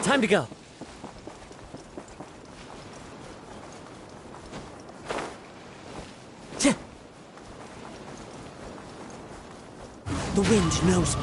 Time to go. The wind knows me.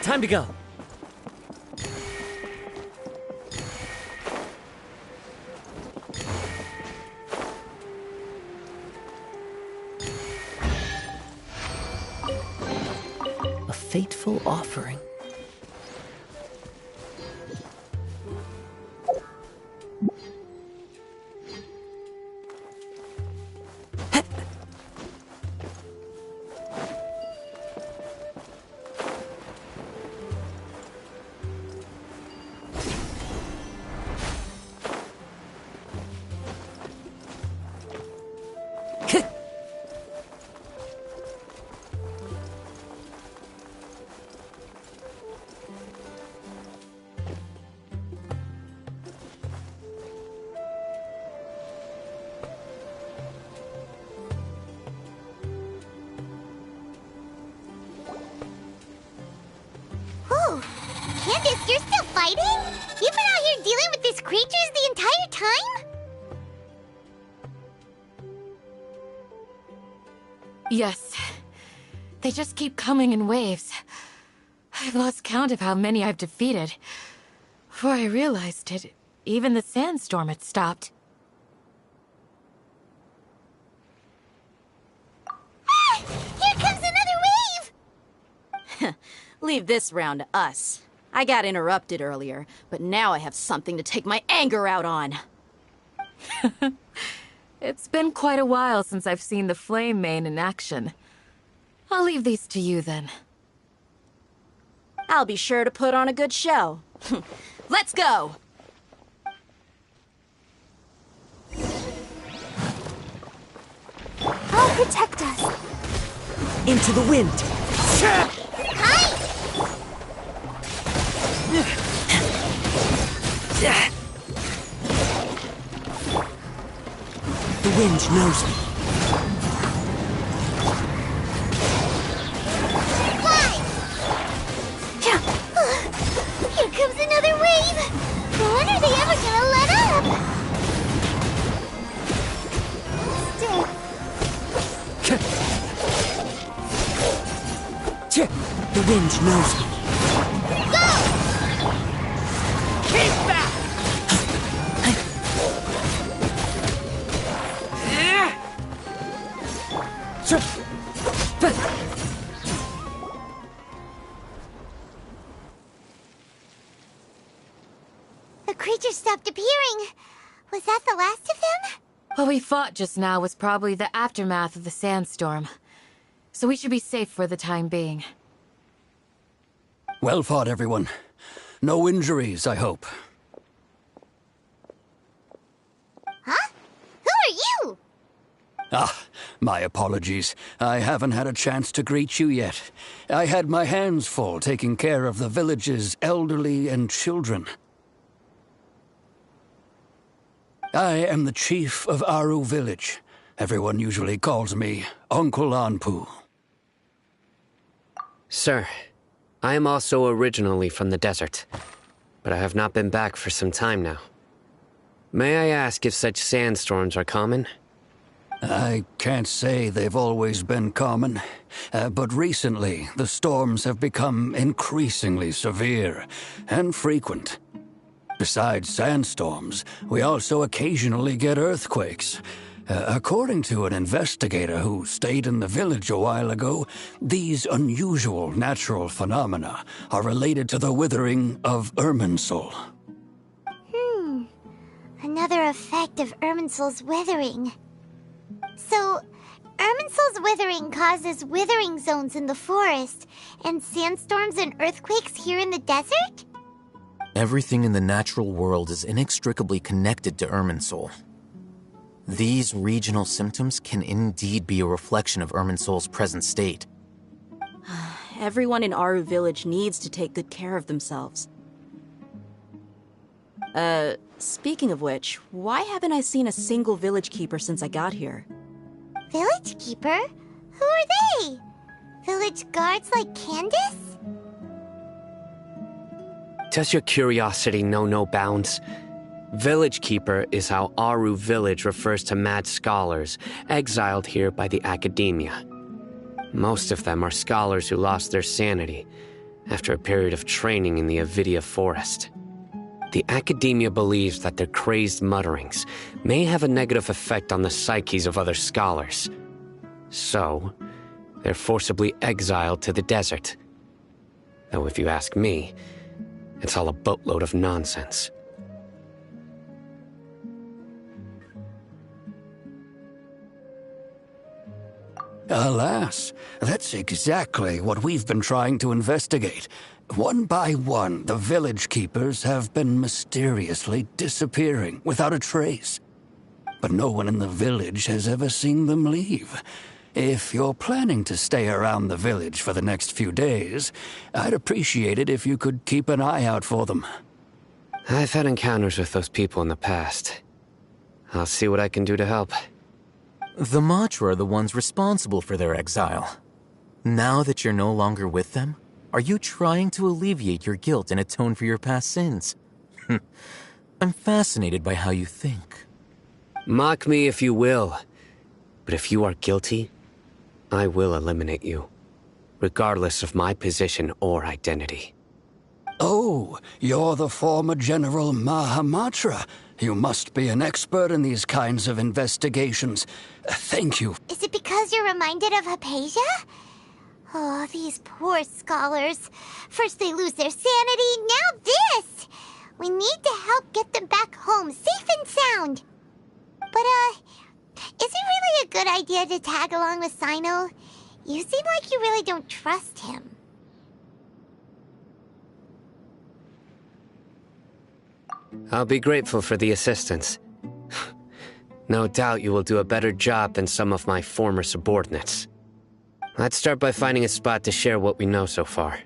Time to go. A fateful offering. Candace, you're still fighting? You've been out here dealing with these creatures the entire time? Yes. They just keep coming in waves. I've lost count of how many I've defeated. Before I realized it, even the sandstorm had stopped. Ah! Here comes another wave! Leave this round to us. I got interrupted earlier, but now I have something to take my anger out on. It's been quite a while since I've seen the flame mane in action. I'll leave these to you then. I'll be sure to put on a good show. Let's go! I'll protect us. Into the wind. Hi! The wind knows me. Fly! Here comes another wave! When are they ever gonna let up? Stick. The wind knows me. Go! Keep back! The creature stopped appearing. Was that the last of them? What we fought just now was probably the aftermath of the sandstorm. So we should be safe for the time being. Well fought, everyone. No injuries, I hope. Huh? Who are you? Ah, my apologies. I haven't had a chance to greet you yet. I had my hands full taking care of the village's elderly and children. I am the chief of Aru village. Everyone usually calls me Uncle Anpu. Sir, I am also originally from the desert, but I have not been back for some time now. May I ask if such sandstorms are common? I can't say they've always been common, but recently the storms have become increasingly severe and frequent. Besides sandstorms, we also occasionally get earthquakes. According to an investigator who stayed in the village a while ago, these unusual natural phenomena are related to the withering of Irminsul. Another effect of Irminsul's withering. So, Irminsul's withering causes withering zones in the forest, and sandstorms and earthquakes here in the desert? Everything in the natural world is inextricably connected to Irminsul. These regional symptoms can indeed be a reflection of Irminsul's present state. Everyone in Aru Village needs to take good care of themselves. Speaking of which, why haven't I seen a single village keeper since I got here? Village keeper? Who are they? Village guards like Candace? Does your curiosity know no bounds? Village Keeper is how Aru Village refers to mad scholars exiled here by the Academia. Most of them are scholars who lost their sanity after a period of training in the Avidia Forest. The Academia believes that their crazed mutterings may have a negative effect on the psyches of other scholars. So, they're forcibly exiled to the desert. Though if you ask me, it's all a boatload of nonsense. Alas, that's exactly what we've been trying to investigate. One by one, the village keepers have been mysteriously disappearing without a trace. But no one in the village has ever seen them leave. If you're planning to stay around the village for the next few days, I'd appreciate it if you could keep an eye out for them. I've had encounters with those people in the past. I'll see what I can do to help. The Matra are the ones responsible for their exile. Now that you're no longer with them, are you trying to alleviate your guilt and atone for your past sins? I'm fascinated by how you think. Mock me if you will, but if you are guilty, I will eliminate you, regardless of my position or identity. Oh, you're the former General Mahamatra. You must be an expert in these kinds of investigations. Thank you. Is it because you're reminded of Hypatia? Oh, these poor scholars. First they lose their sanity, now this! We need to help get them back home, safe and sound. But, is it really a good idea to tag along with Sino? You seem like you really don't trust him. I'll be grateful for the assistance. No doubt you will do a better job than some of my former subordinates. Let's start by finding a spot to share what we know so far.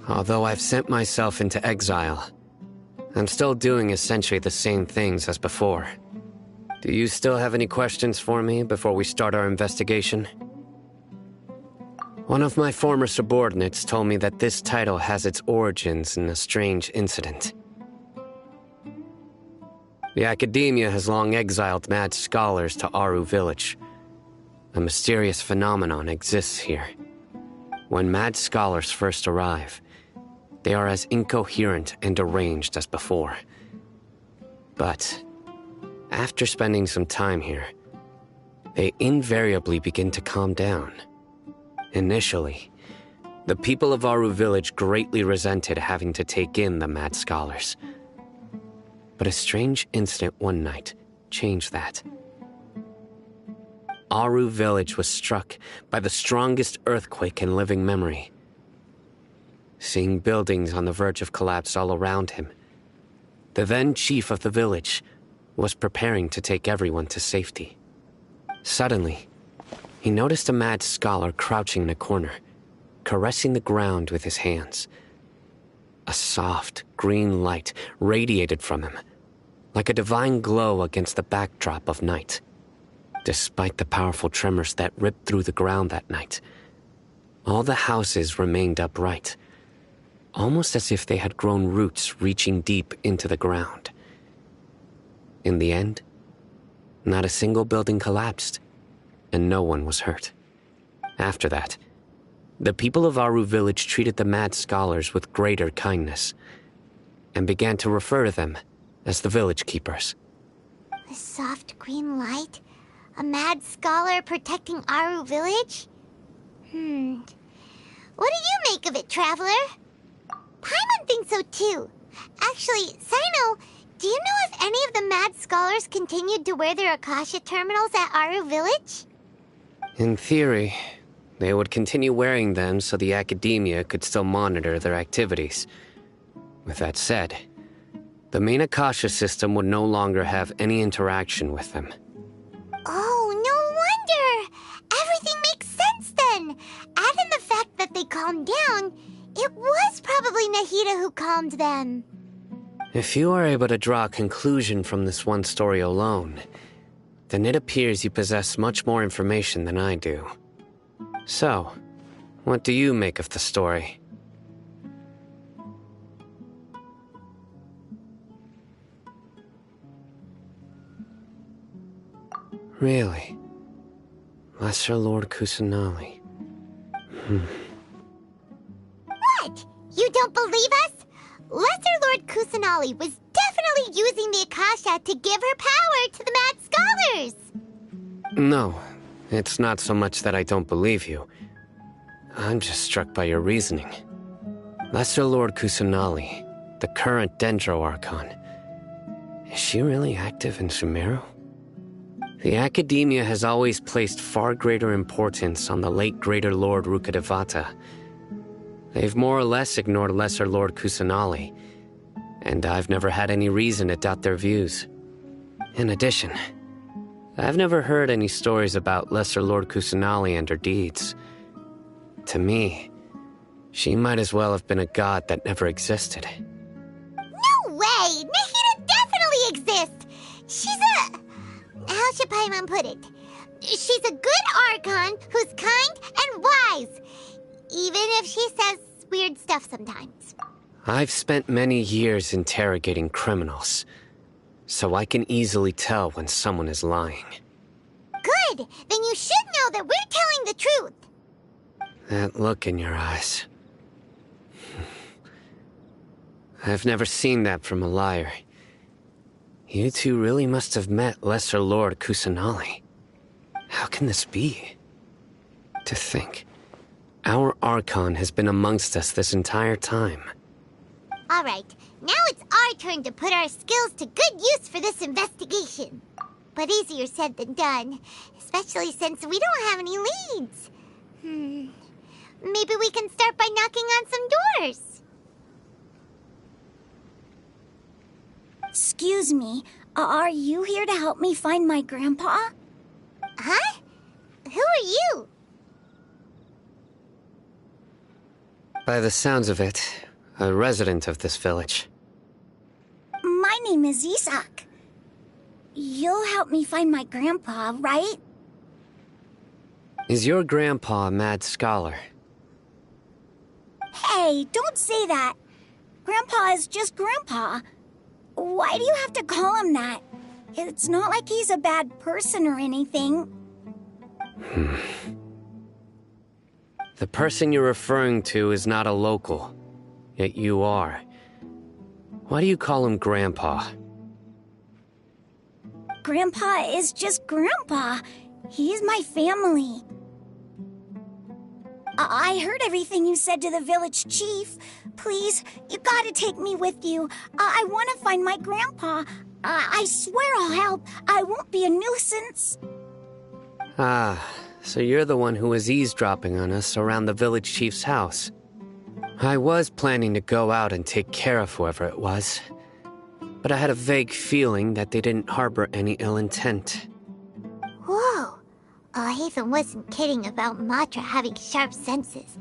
Although I've sent myself into exile, I'm still doing essentially the same things as before. Do you still have any questions for me before we start our investigation? One of my former subordinates told me that this title has its origins in a strange incident. The Academia has long exiled mad scholars to Aru Village. A mysterious phenomenon exists here. When mad scholars first arrive, they are as incoherent and deranged as before. But after spending some time here, they invariably begin to calm down. Initially, the people of Aru Village greatly resented having to take in the mad scholars. But a strange incident one night changed that. Aru Village was struck by the strongest earthquake in living memory. Seeing buildings on the verge of collapse all around him, the then chief of the village was preparing to take everyone to safety. Suddenly, he noticed a mad scholar crouching in a corner, caressing the ground with his hands. A soft, green light radiated from him, like a divine glow against the backdrop of night. Despite the powerful tremors that ripped through the ground that night, all the houses remained upright, almost as if they had grown roots reaching deep into the ground. In the end, Not a single building collapsed, and no one was hurt. After that, the people of Aru village treated the mad scholars with greater kindness, and began to refer to them as the village keepers. The soft green light? A mad scholar protecting Aru village? What do you make of it, Traveler? Paimon thinks so too. Actually, Sino, do you know if any of the mad scholars continued to wear their Akasha terminals at Aru village? In theory, they would continue wearing them so the academia could still monitor their activities. With that said, the main Akasha system would no longer have any interaction with them. Oh, no wonder! Everything makes sense then! Add in the fact that they calmed down, it was probably Nahida who calmed them. If you are able to draw a conclusion from this one story alone, then it appears you possess much more information than I do. So, what do you make of the story? Really? Lesser Lord Kusanali. What? You don't believe us? Lesser Lord Kusanali was definitely using the Akasha to give her power to the mad scholars! No, it's not so much that I don't believe you. I'm just struck by your reasoning. Lesser Lord Kusanali, the current Dendro Archon. Is she really active in Sumeru? The Academia has always placed far greater importance on the late Greater Lord Rukkhadevata. They've more or less ignored Lesser Lord Kusanali, and I've never had any reason to doubt their views. In addition, I've never heard any stories about Lesser Lord Kusanali and her deeds. To me, she might as well have been a god that never existed. No way! Nahida definitely exists! She's a... How should Paimon put it? She's a good Archon who's kind and wise, even if she says weird stuff sometimes. I've spent many years interrogating criminals, so I can easily tell when someone is lying. Good! Then you should know that we're telling the truth. That look in your eyes. I've never seen that from a liar. You two really must have met Lesser Lord Kusanali. How can this be? To think, our Archon has been amongst us this entire time. Alright, now it's our turn to put our skills to good use for this investigation. But easier said than done, especially since we don't have any leads. Maybe we can start by knocking on some doors. Excuse me, are you here to help me find my grandpa? Huh? Who are you? By the sounds of it, a resident of this village. My name is Isak. You'll help me find my grandpa, right? Is your grandpa a mad scholar? Hey, don't say that. Grandpa is just Grandpa. Why do you have to call him that? It's not like he's a bad person or anything. The person you're referring to is not a local, yet you are. Why do you call him Grandpa? Grandpa is just Grandpa. He's my family. I heard everything you said to the village chief. Please, you gotta take me with you. I want to find my grandpa. I swear I'll help. I won't be a nuisance. Ah, so you're the one who was eavesdropping on us around the village chief's house. I was planning to go out and take care of whoever it was, but I had a vague feeling that they didn't harbor any ill intent. Whoa. Haven wasn't kidding about Matra having sharp senses.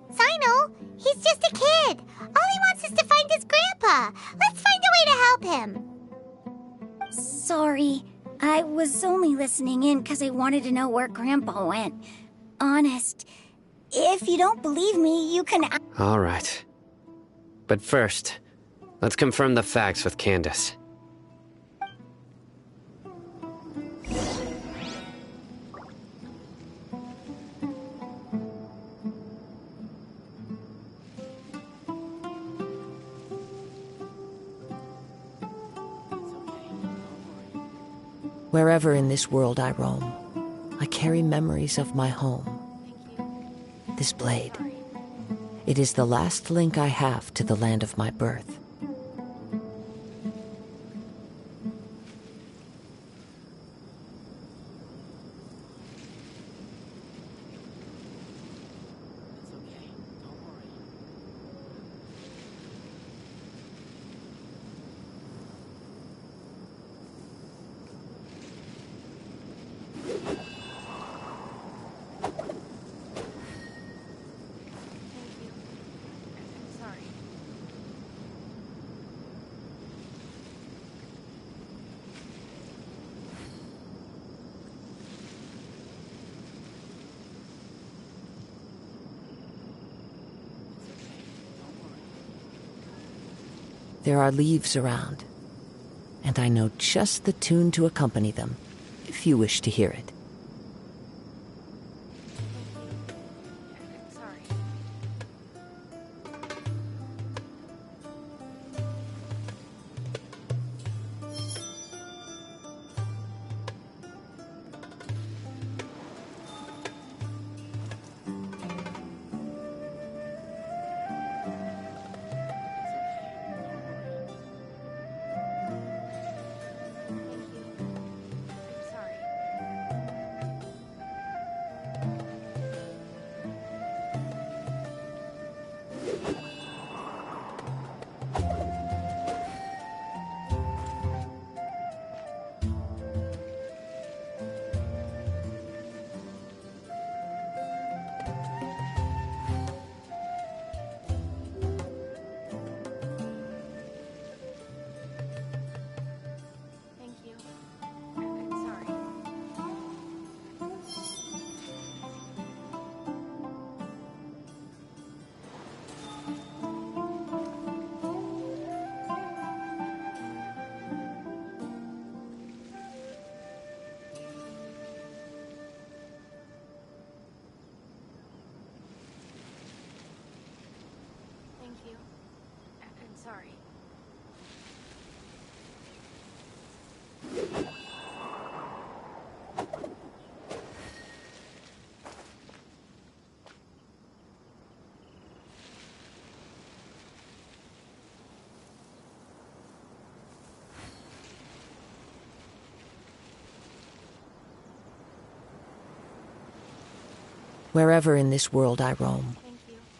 Sino, he's just a kid. All he wants is to find his grandpa. Let's find a way to help him. Sorry, I was only listening in because I wanted to know where Grandpa went. Honest, if you don't believe me, you can... All right. But first, let's confirm the facts with Candace. Wherever in this world I roam, I carry memories of my home. This blade, it is the last link I have to the land of my birth. There are leaves around, and I know just the tune to accompany them, if you wish to hear it. Wherever in this world I roam,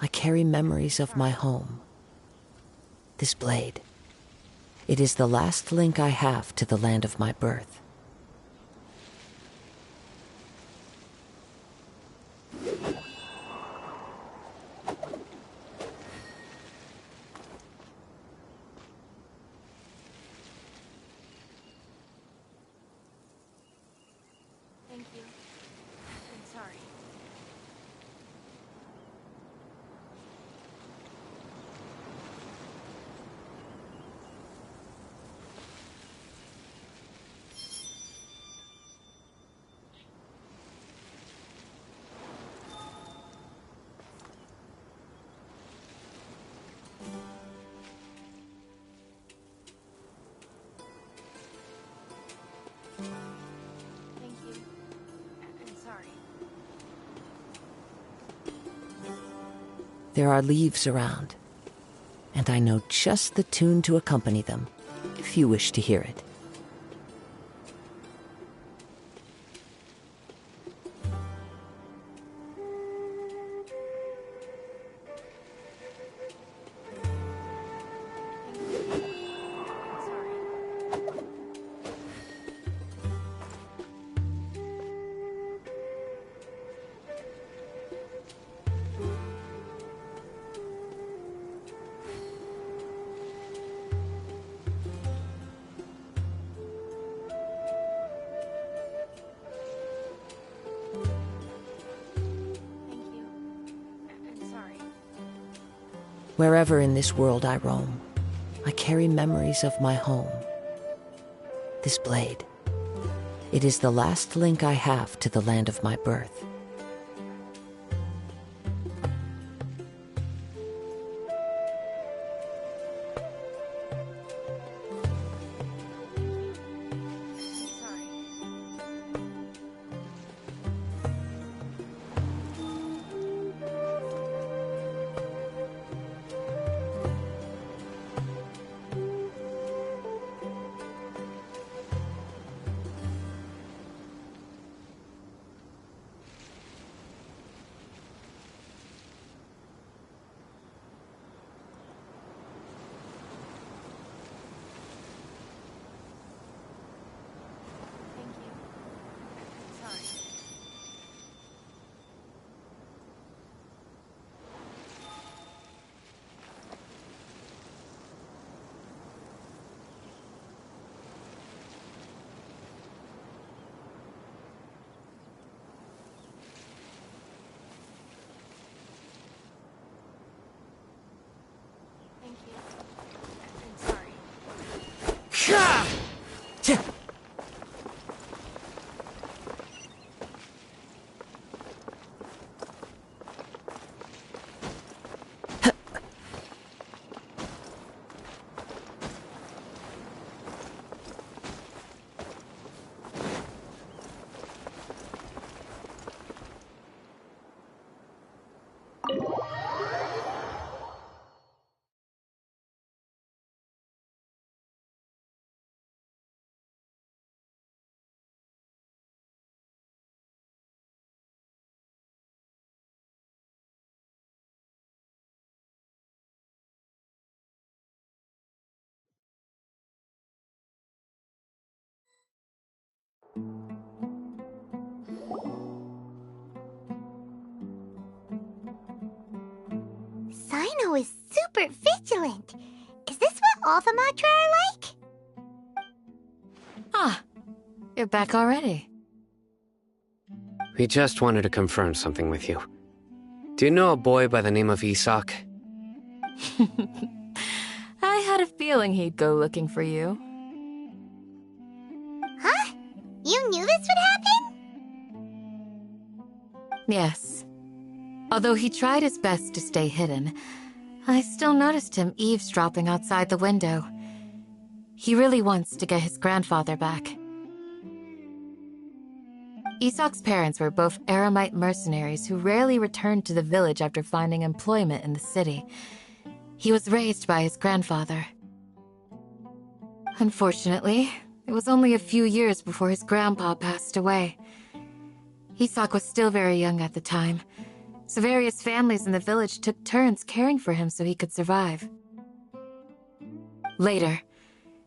I carry memories of my home. This blade, it is the last link I have to the land of my birth. There are leaves around, and I know just the tune to accompany them, if you wish to hear it. Wherever in this world I roam, I carry memories of my home. This blade, it is the last link I have to the land of my birth. Sino is super vigilant. Is this what all the Matra are like? Ah, you're back already. We just wanted to confirm something with you. Do you know a boy by the name of Isak? I had a feeling he'd go looking for you. Huh? You knew this would happen? Yes. Although he tried his best to stay hidden, I still noticed him eavesdropping outside the window. He really wants to get his grandfather back. Isak's parents were both Aramite mercenaries who rarely returned to the village after finding employment in the city. He was raised by his grandfather. Unfortunately, it was only a few years before his grandpa passed away. Isak was still very young at the time, so various families in the village took turns caring for him so he could survive. Later,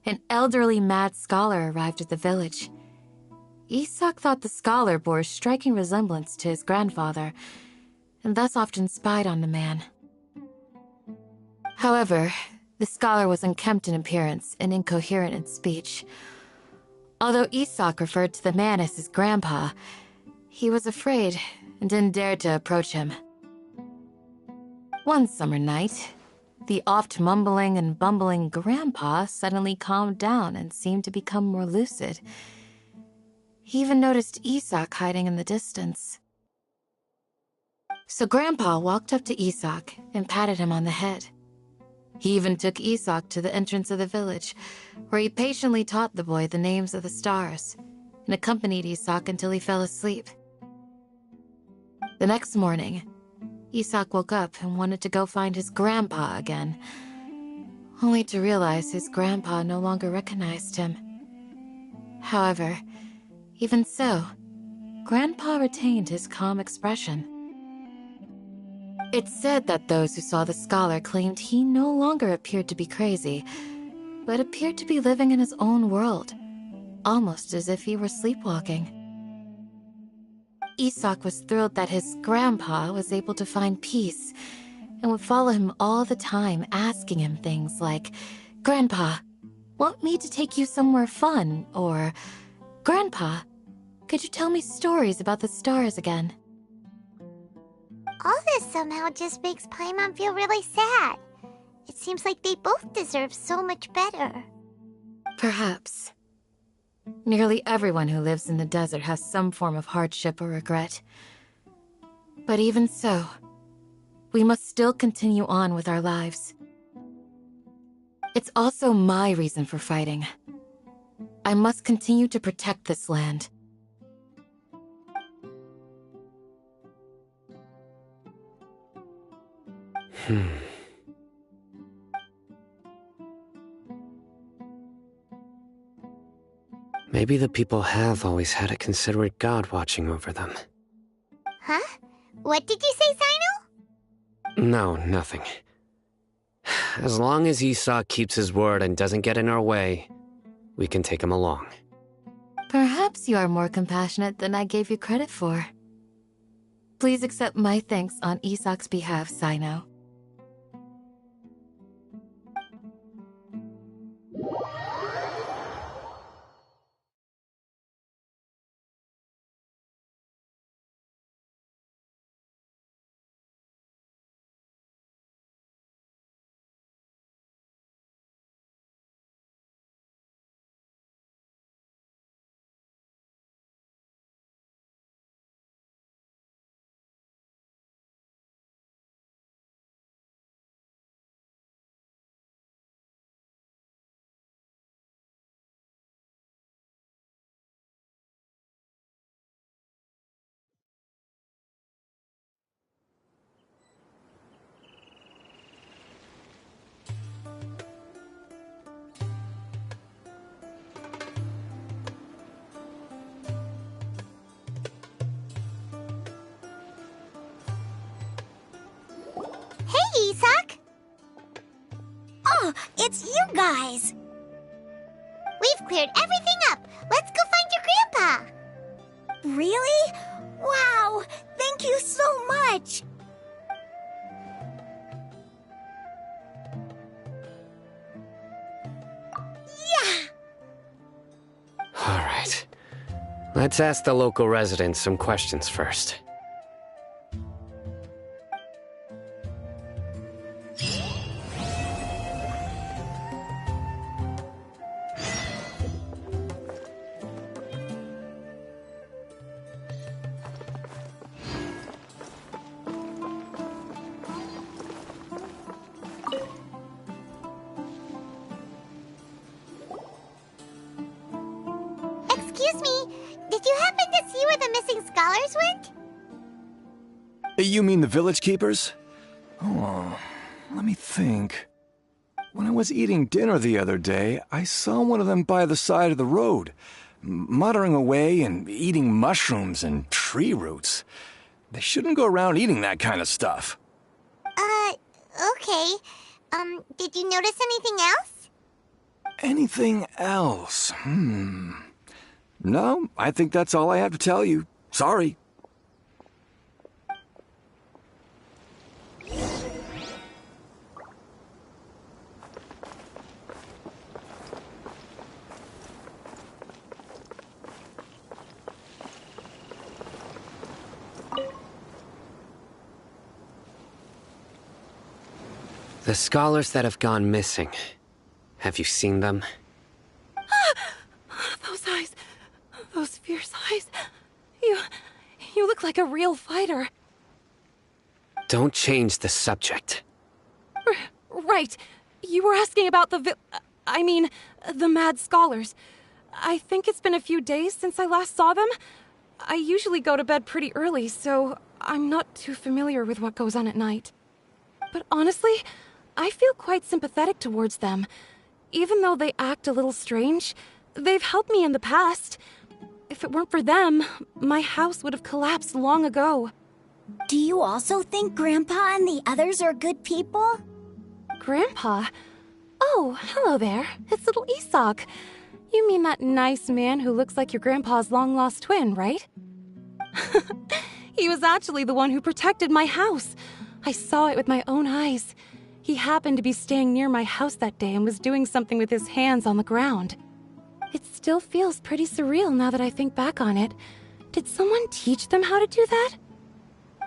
an elderly mad scholar arrived at the village. Isak thought the scholar bore a striking resemblance to his grandfather, and thus often spied on the man. However, the scholar was unkempt in appearance and incoherent in speech. Although Isak referred to the man as his grandpa, he was afraid and didn't dare to approach him. One summer night, the oft mumbling and bumbling grandpa suddenly calmed down and seemed to become more lucid. He even noticed Isak hiding in the distance. So Grandpa walked up to Isak and patted him on the head. He even took Isak to the entrance of the village, where he patiently taught the boy the names of the stars and accompanied Isak until he fell asleep. The next morning, Isak woke up and wanted to go find his grandpa again, only to realize his grandpa no longer recognized him. However, even so, Grandpa retained his calm expression. It's said that those who saw the scholar claimed he no longer appeared to be crazy, but appeared to be living in his own world, almost as if he were sleepwalking. Isak was thrilled that his grandpa was able to find peace and would follow him all the time, asking him things like, "Grandpa, want me to take you somewhere fun?" Or, "Grandpa, could you tell me stories about the stars again?" All this somehow just makes Paimon feel really sad. It seems like they both deserve so much better. Perhaps. Nearly everyone who lives in the desert has some form of hardship or regret. But even so, we must still continue on with our lives. It's also my reason for fighting. I must continue to protect this land. Maybe the people have always had a considerate god watching over them. Huh? What did you say, Sino? No, nothing. As long as Isak keeps his word and doesn't get in our way, we can take him along. Perhaps you are more compassionate than I gave you credit for. Please accept my thanks on Isak's behalf, Sino. it's you guys. We've cleared everything up. Let's go find your grandpa. Really? Wow, thank you so much. Yeah! All right. Let's ask the local residents some questions first. Excuse me, did you happen to see where the missing scholars went? You mean the village keepers? Oh, let me think. When I was eating dinner the other day, I saw one of them by the side of the road, muttering away and eating mushrooms and tree roots. They shouldn't go around eating that kind of stuff. Okay. Did you notice anything else? Anything else? No, I think that's all I have to tell you. Sorry. The scholars that have gone missing. Have you seen them? Those eyes. Those fierce eyes. You look like a real fighter. Don't change the subject. Right. You were asking about the mad scholars. I think it's been a few days since I last saw them. I usually go to bed pretty early, so I'm not too familiar with what goes on at night. But honestly, I feel quite sympathetic towards them. Even though they act a little strange, they've helped me in the past. If it weren't for them, my house would have collapsed long ago. Do you also think Grandpa and the others are good people? Grandpa? Oh, hello there. It's little Isak. You mean that nice man who looks like your grandpa's long-lost twin, right? He was actually the one who protected my house. I saw it with my own eyes. He happened to be staying near my house that day and was doing something with his hands on the ground. It still feels pretty surreal now that I think back on it. Did someone teach them how to do that?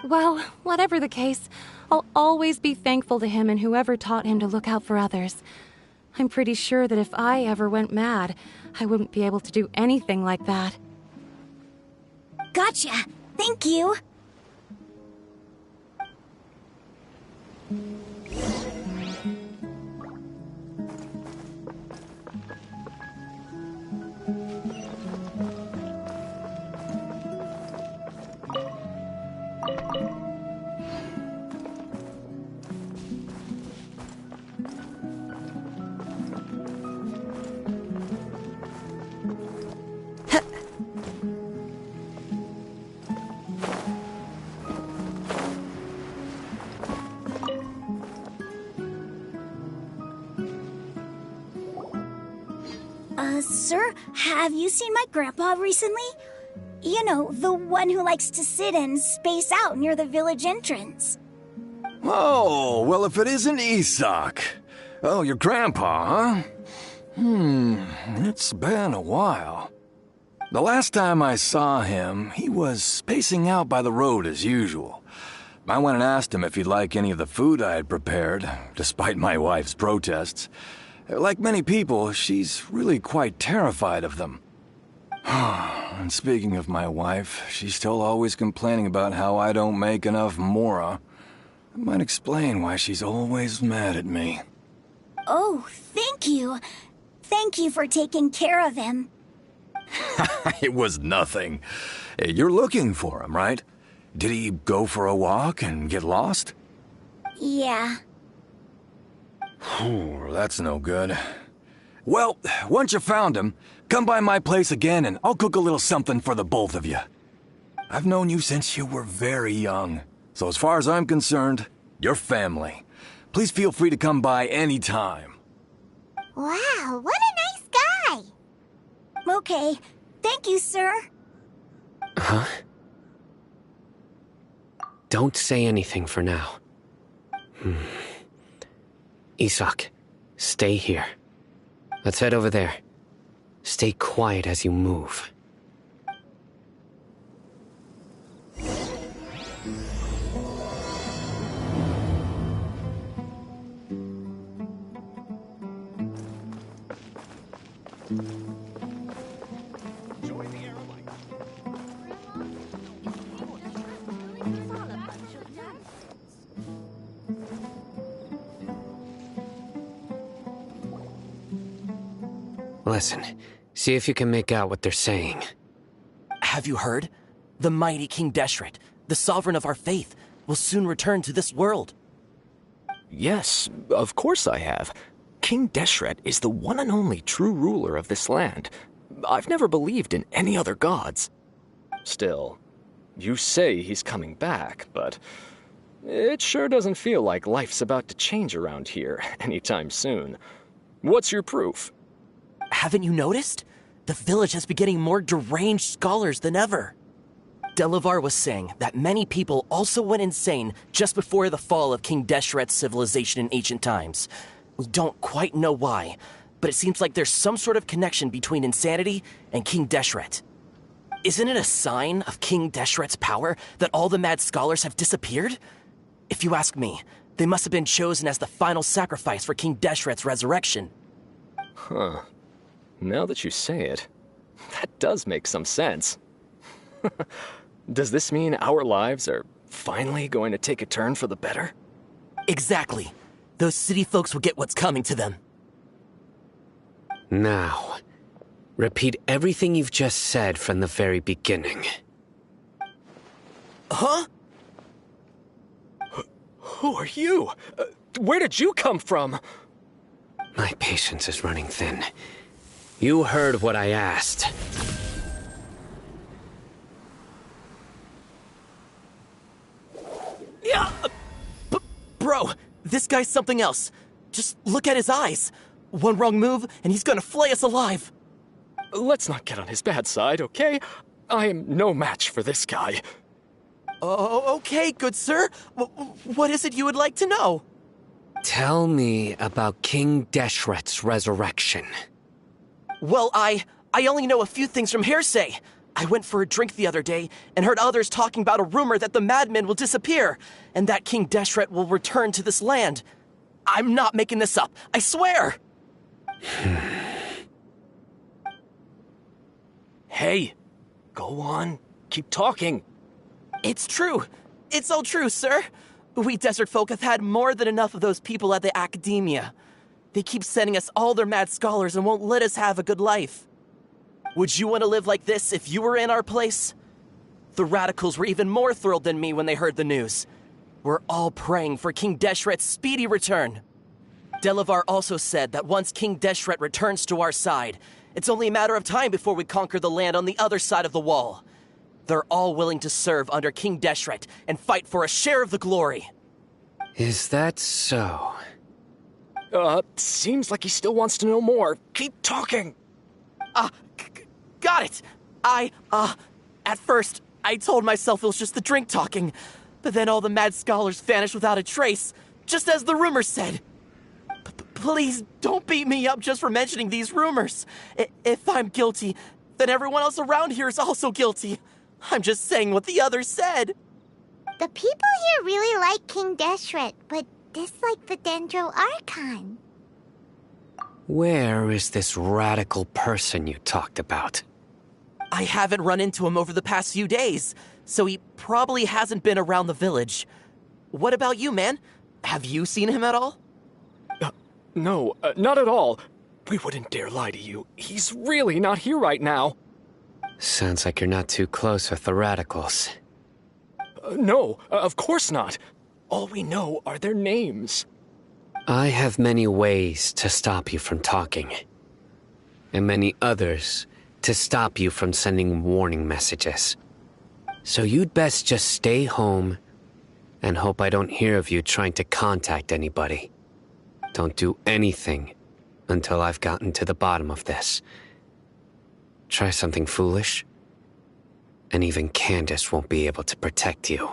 Well, whatever the case, I'll always be thankful to him and whoever taught him to look out for others. I'm pretty sure that if I ever went mad, I wouldn't be able to do anything like that. Gotcha. Thank you. Sir, have you seen my grandpa recently? You know, the one who likes to sit and space out near the village entrance. Oh, well, if it isn't Isak. Oh, your grandpa, huh? It's been a while. The last time I saw him, he was spacing out by the road as usual. I went and asked him if he'd like any of the food I had prepared, despite my wife's protests. Like many people, she's really quite terrified of them. And speaking of my wife, she's still always complaining about how I don't make enough mora. That might explain why she's always mad at me. Oh, thank you. Thank you for taking care of him. It was nothing. You're looking for him, right? Did he go for a walk and get lost? Yeah. Ooh, that's no good. Well, once you found him, come by my place again and I'll cook a little something for the both of you. I've known you since you were very young, so as far as I'm concerned, you're family. Please feel free to come by any time. Wow, what a nice guy! Okay, thank you, sir. Huh? Don't say anything for now. Isak, stay here. Let's head over there. Stay quiet as you move. Listen, see if you can make out what they're saying. Have you heard? The mighty King Deshret, the sovereign of our faith, will soon return to this world. Yes, of course I have. King Deshret is the one and only true ruler of this land. I've never believed in any other gods. Still, you say he's coming back, but it sure doesn't feel like life's about to change around here anytime soon. What's your proof? Haven't you noticed? The village has been getting more deranged scholars than ever. Delavar was saying that many people also went insane just before the fall of King Deshret's civilization in ancient times. We don't quite know why, but it seems like there's some sort of connection between insanity and King Deshret. Isn't it a sign of King Deshret's power that all the mad scholars have disappeared? If you ask me, they must have been chosen as the final sacrifice for King Deshret's resurrection. Huh. Now that you say it, that does make some sense. Does this mean our lives are finally going to take a turn for the better? Exactly. Those city folks will get what's coming to them. Now, repeat everything you've just said from the very beginning. Huh? Who are you? Where did you come from? My patience is running thin. You heard what I asked. Yeah! Bro, this guy's something else. Just look at his eyes. One wrong move, and he's gonna flay us alive. Let's not get on his bad side, okay? I am no match for this guy. Oh, okay, good sir. What is it you would like to know? Tell me about King Deshret's resurrection. Well, I only know a few things from hearsay. I went for a drink the other day and heard others talking about a rumor that the madmen will disappear and that King Deshret will return to this land. I'm not making this up, I swear! Hey, go on. Keep talking. It's true. It's all true, sir. We desert folk have had more than enough of those people at the academia. They keep sending us all their mad scholars and won't let us have a good life. Would you want to live like this if you were in our place? The radicals were even more thrilled than me when they heard the news. We're all praying for King Deshret's speedy return. Delavar also said that once King Deshret returns to our side, it's only a matter of time before we conquer the land on the other side of the wall. They're all willing to serve under King Deshret and fight for a share of the glory. Is that so? Seems like he still wants to know more. Keep talking. Got it. At first, I told myself it was just the drink talking, but then all the mad scholars vanished without a trace, just as the rumors said. Please don't beat me up just for mentioning these rumors. If I'm guilty, then everyone else around here is also guilty. I'm just saying what the others said. The people here really like King Deshret, but dislike the Dendro Archon. Where is this radical person you talked about? I haven't run into him over the past few days, so he probably hasn't been around the village. What about you, man? Have you seen him at all? No, not at all. We wouldn't dare lie to you. He's really not here right now. Sounds like you're not too close with the radicals. No, of course not. All we know are their names. I have many ways to stop you from talking. And many others to stop you from sending warning messages. So you'd best just stay home and hope I don't hear of you trying to contact anybody. Don't do anything until I've gotten to the bottom of this. Try something foolish, and even Candace won't be able to protect you.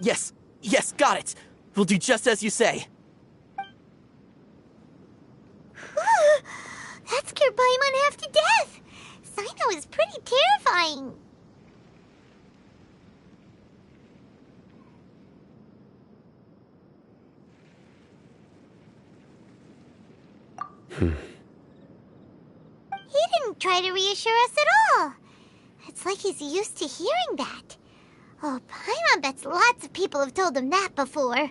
Yes, got it. We'll do just as you say. That scared Paimon half to death. Sino is pretty terrifying. He didn't try to reassure us at all. It's like he's used to hearing that. Oh, Paimon bets lots of people have told him that before.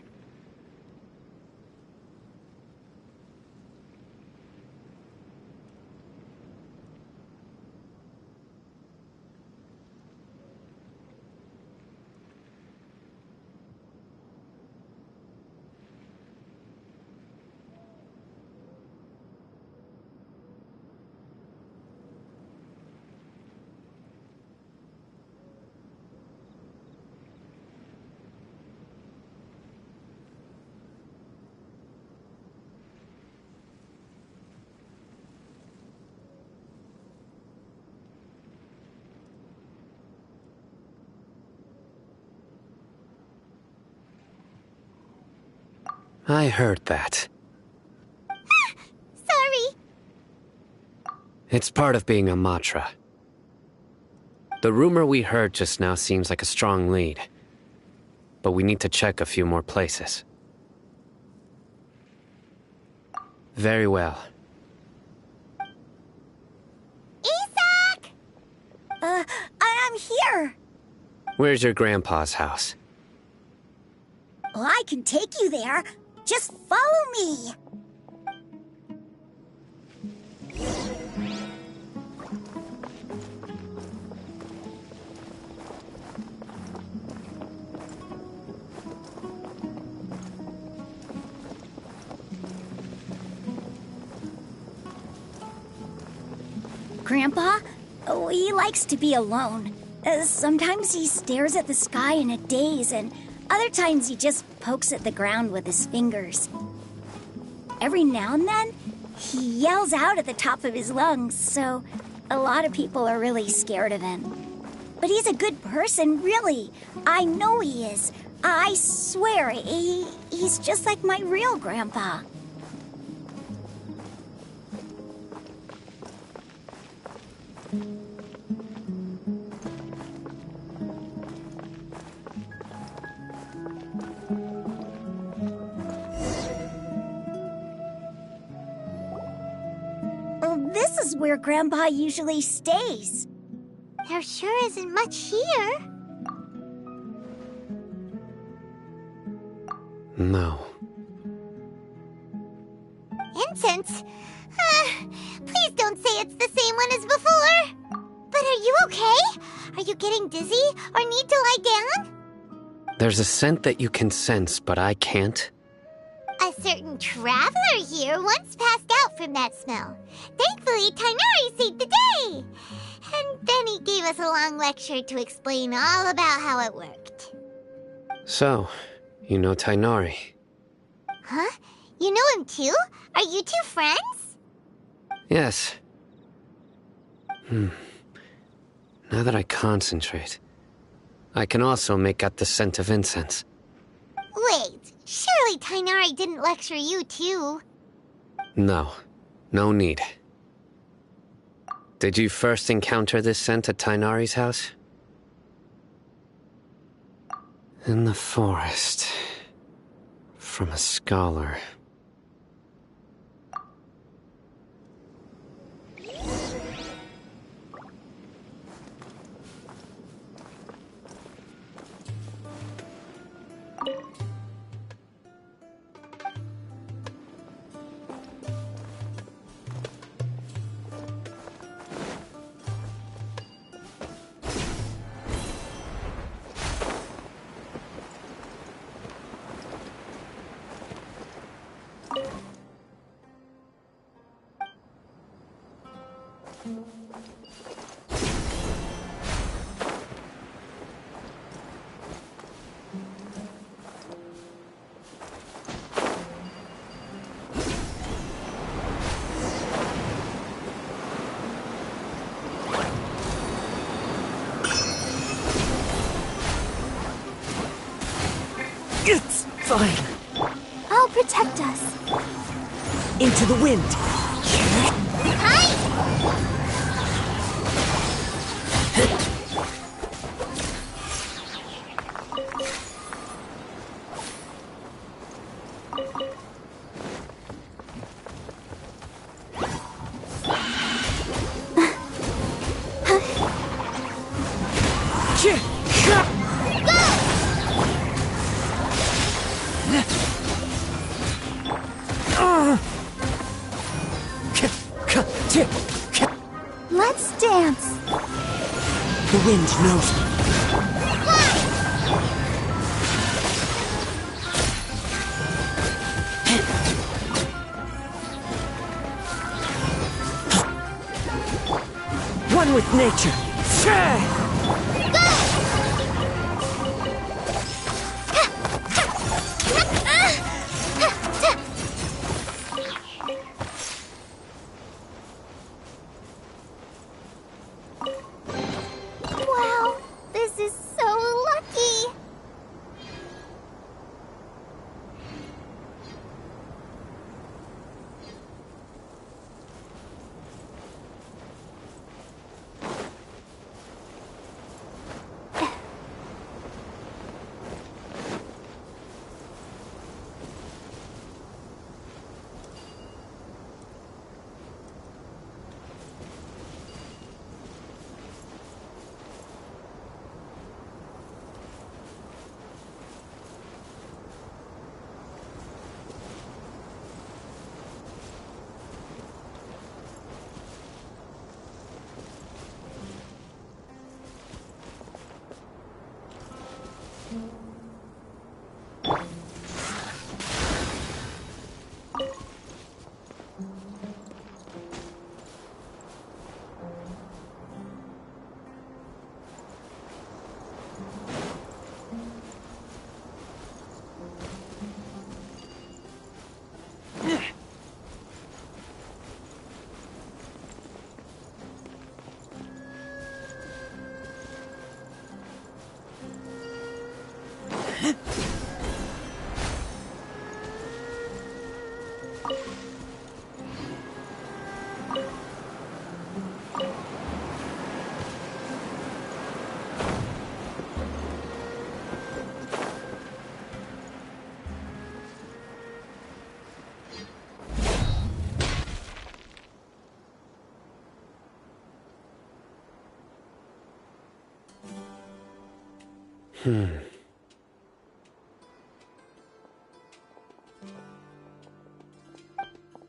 I heard that. Sorry. It's part of being a Matra. The rumor we heard just now seems like a strong lead. But we need to check a few more places. Very well. Isak! I'm here. Where's your grandpa's house? Well, I can take you there. Just follow me. Grandpa? Oh, he likes to be alone. Sometimes he stares at the sky in a daze, and other times he just pokes at the ground with his fingers. Every now and then, he yells out at the top of his lungs, so a lot of people are really scared of him. But he's a good person, really. I know he is. I swear, he's just like my real grandpa. This is where Grandpa usually stays. There sure isn't much here. No. Incense? Please don't say it's the same one as before. But are you okay? Are you getting dizzy or need to lie down? There's a scent that you can sense, but I can't. A certain traveler here once passed out from that smell. Thankfully, Tighnari saved the day. And then he gave us a long lecture to explain all about how it worked. So, you know Tighnari? Huh? You know him too? Are you two friends? Yes. Now that I concentrate, I can also make out the scent of incense. Wait, surely Tighnari didn't lecture you too? No, no need. Did you first encounter this scent at Tighnari's house? In the forest. From a scholar. Fine. I'll protect us. Into the wind. Let's dance. The wind knows me. One with nature. Wow, this is so lucky.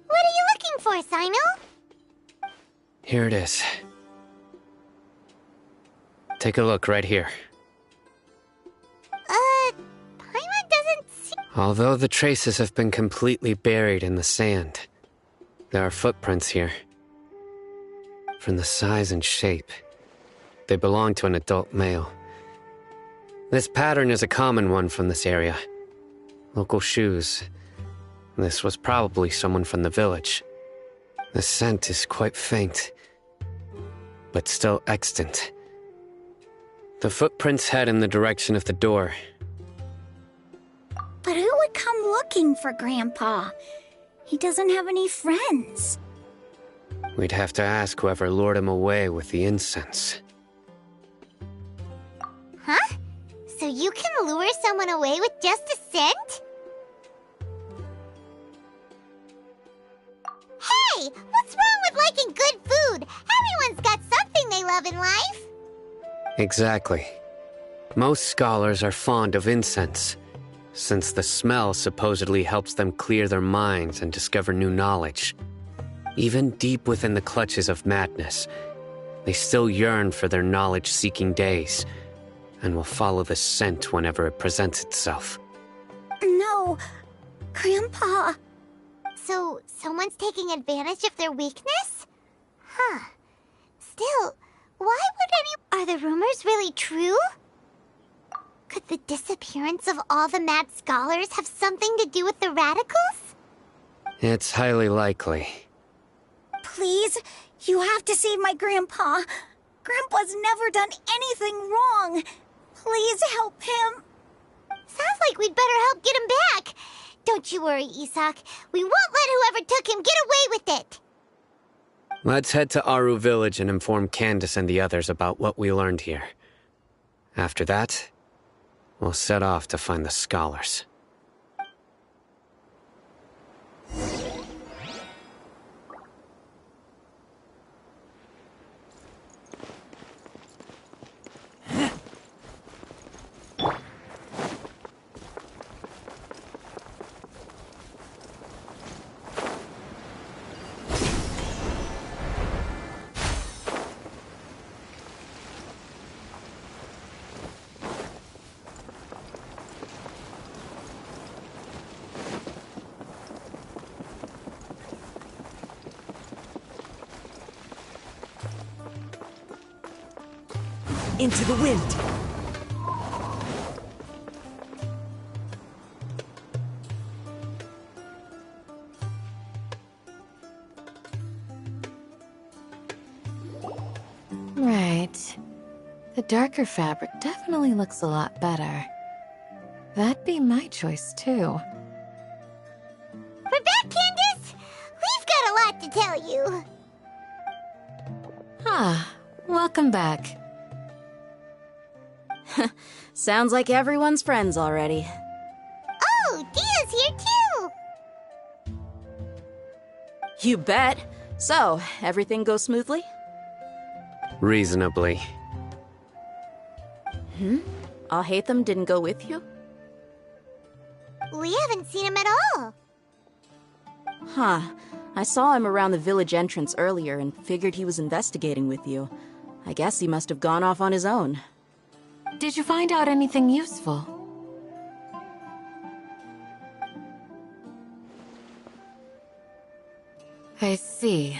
What are you looking for, Sino? Here it is. Take a look right here. Paimon doesn't see... Although the traces have been completely buried in the sand, there are footprints here. From the size and shape, they belong to an adult male. This pattern is a common one from this area. Local shoes. This was probably someone from the village. The scent is quite faint, but still extant. The footprints head in the direction of the door. But who would come looking for Grandpa? He doesn't have any friends. We'd have to ask whoever lured him away with the incense. Huh? So you can lure someone away with just a scent? Hey! What's wrong with liking good food? Everyone's got something they love in life. Exactly. Most scholars are fond of incense, since the smell supposedly helps them clear their minds and discover new knowledge. Even deep within the clutches of madness, they still yearn for their knowledge-seeking days, and will follow the scent whenever it presents itself. No, Grandpa. So, someone's taking advantage of their weakness? Huh. Still, why would any... Are the rumors really true? Could the disappearance of all the mad scholars have something to do with the radicals? It's highly likely. Please, you have to save my Grandpa. Grandpa's never done anything wrong. Please help him. Sounds like we'd better help get him back. Don't you worry, Isak. We won't let whoever took him get away with it. Let's head to Aru Village and inform Candace and the others about what we learned here. After that, we'll set off to find the scholars. Into the wind! Right. The darker fabric definitely looks a lot better. That'd be my choice, too. We're back, Candace! We've got a lot to tell you. Ah, welcome back. Sounds like everyone's friends already. Oh, Dia's here too! You bet. So, everything goes smoothly? Reasonably. Alhaitham didn't go with you? We haven't seen him at all. Huh. I saw him around the village entrance earlier and figured he was investigating with you. I guess he must have gone off on his own. Did you find out anything useful? I see.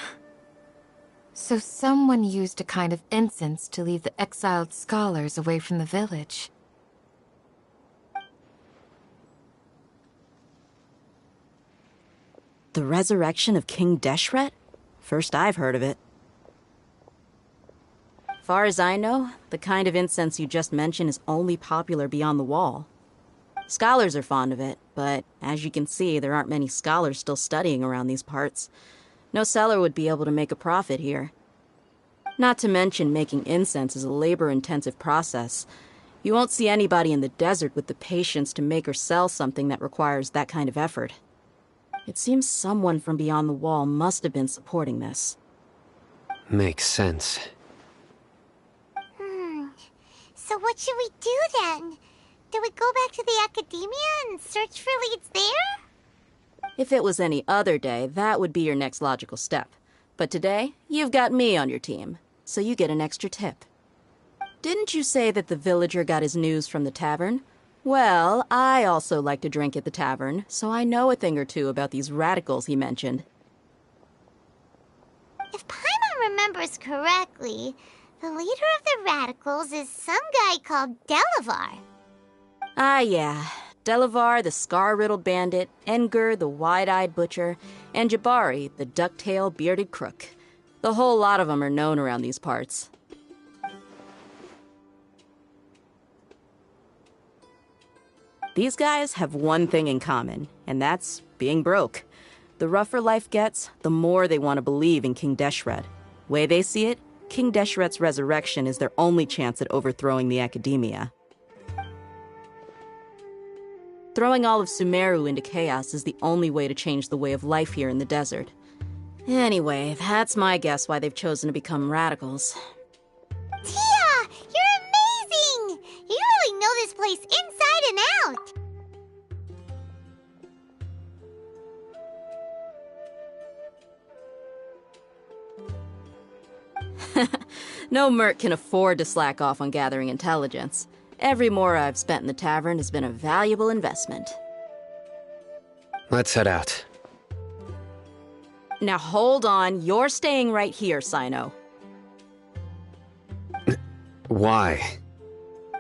So someone used a kind of incense to lead the exiled scholars away from the village. The resurrection of King Deshret? First I've heard of it. Far as I know, the kind of incense you just mentioned is only popular beyond the wall. Scholars are fond of it, but as you can see, there aren't many scholars still studying around these parts. No seller would be able to make a profit here. Not to mention making incense is a labor-intensive process. You won't see anybody in the desert with the patience to make or sell something that requires that kind of effort. It seems someone from beyond the wall must have been supporting this. Makes sense. So what should we do then? Do we go back to the academia and search for leads there? If it was any other day, that would be your next logical step. But today, you've got me on your team, so you get an extra tip. Didn't you say that the villager got his news from the tavern? Well, I also like to drink at the tavern, so I know a thing or two about these radicals he mentioned. If Paimon remembers correctly, the leader of the radicals is some guy called Delavar. Ah, yeah. Delavar, the scar-riddled bandit, Engur, the wide-eyed butcher, and Jabari, the duck-tailed bearded crook. The whole lot of them are known around these parts. These guys have one thing in common, and that's being broke. The rougher life gets, the more they want to believe in King Deshret. Way they see it, King Deshret's resurrection is their only chance at overthrowing the academia. Throwing all of Sumeru into chaos is the only way to change the way of life here in the desert. Anyway, that's my guess why they've chosen to become radicals. Tia! You're amazing! You really know this place inside and out! No merc can afford to slack off on gathering intelligence. Every mora I've spent in the tavern has been a valuable investment. Let's head out. Now hold on, you're staying right here, Sino. Why?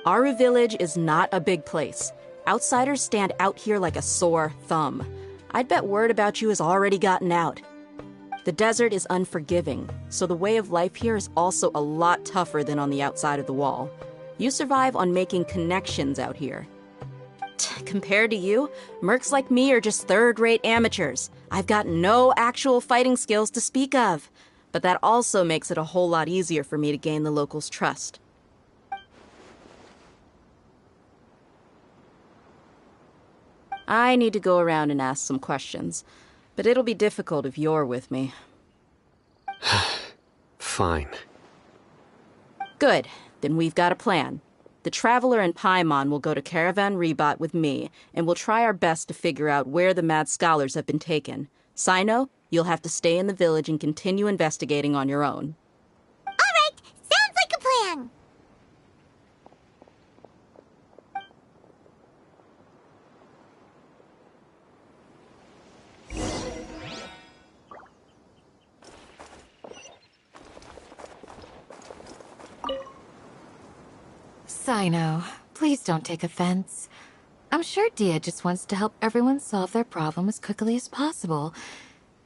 Aru Village is not a big place. Outsiders stand out here like a sore thumb. I'd bet word about you has already gotten out. The desert is unforgiving, so the way of life here is also a lot tougher than on the outside of the wall. You survive on making connections out here. Compared to you, mercs like me are just third-rate amateurs. I've got no actual fighting skills to speak of. But that also makes it a whole lot easier for me to gain the locals' trust. I need to go around and ask some questions, but it'll be difficult if you're with me. Fine. Good. Then we've got a plan. The Traveler and Paimon will go to Caravan Rebot with me, and we'll try our best to figure out where the Mad Scholars have been taken. Sino, you'll have to stay in the village and continue investigating on your own. All right, sounds like a plan. Sino, please don't take offense. I'm sure Dia just wants to help everyone solve their problem as quickly as possible.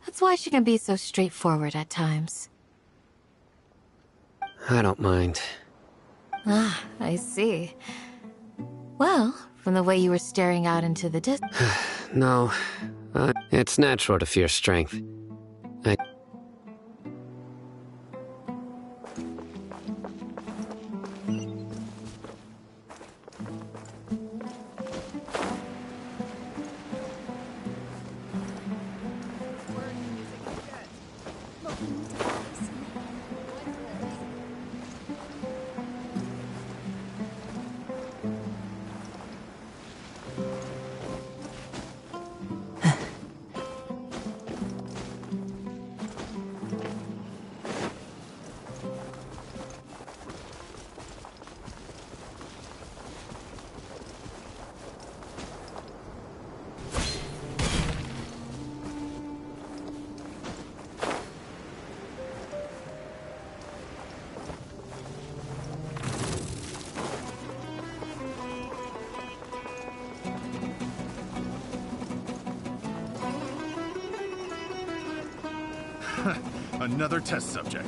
That's why she can be so straightforward at times. I don't mind. Ah, I see. Well, from the way you were staring out into the distance... No, it's natural to fear strength. Another test subject.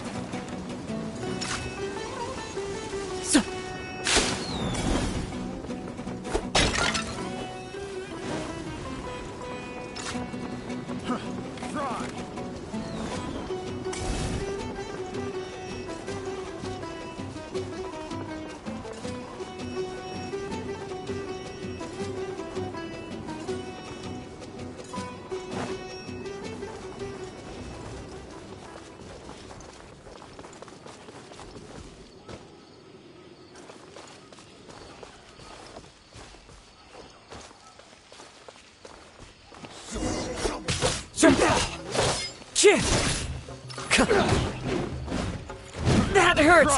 That hurts!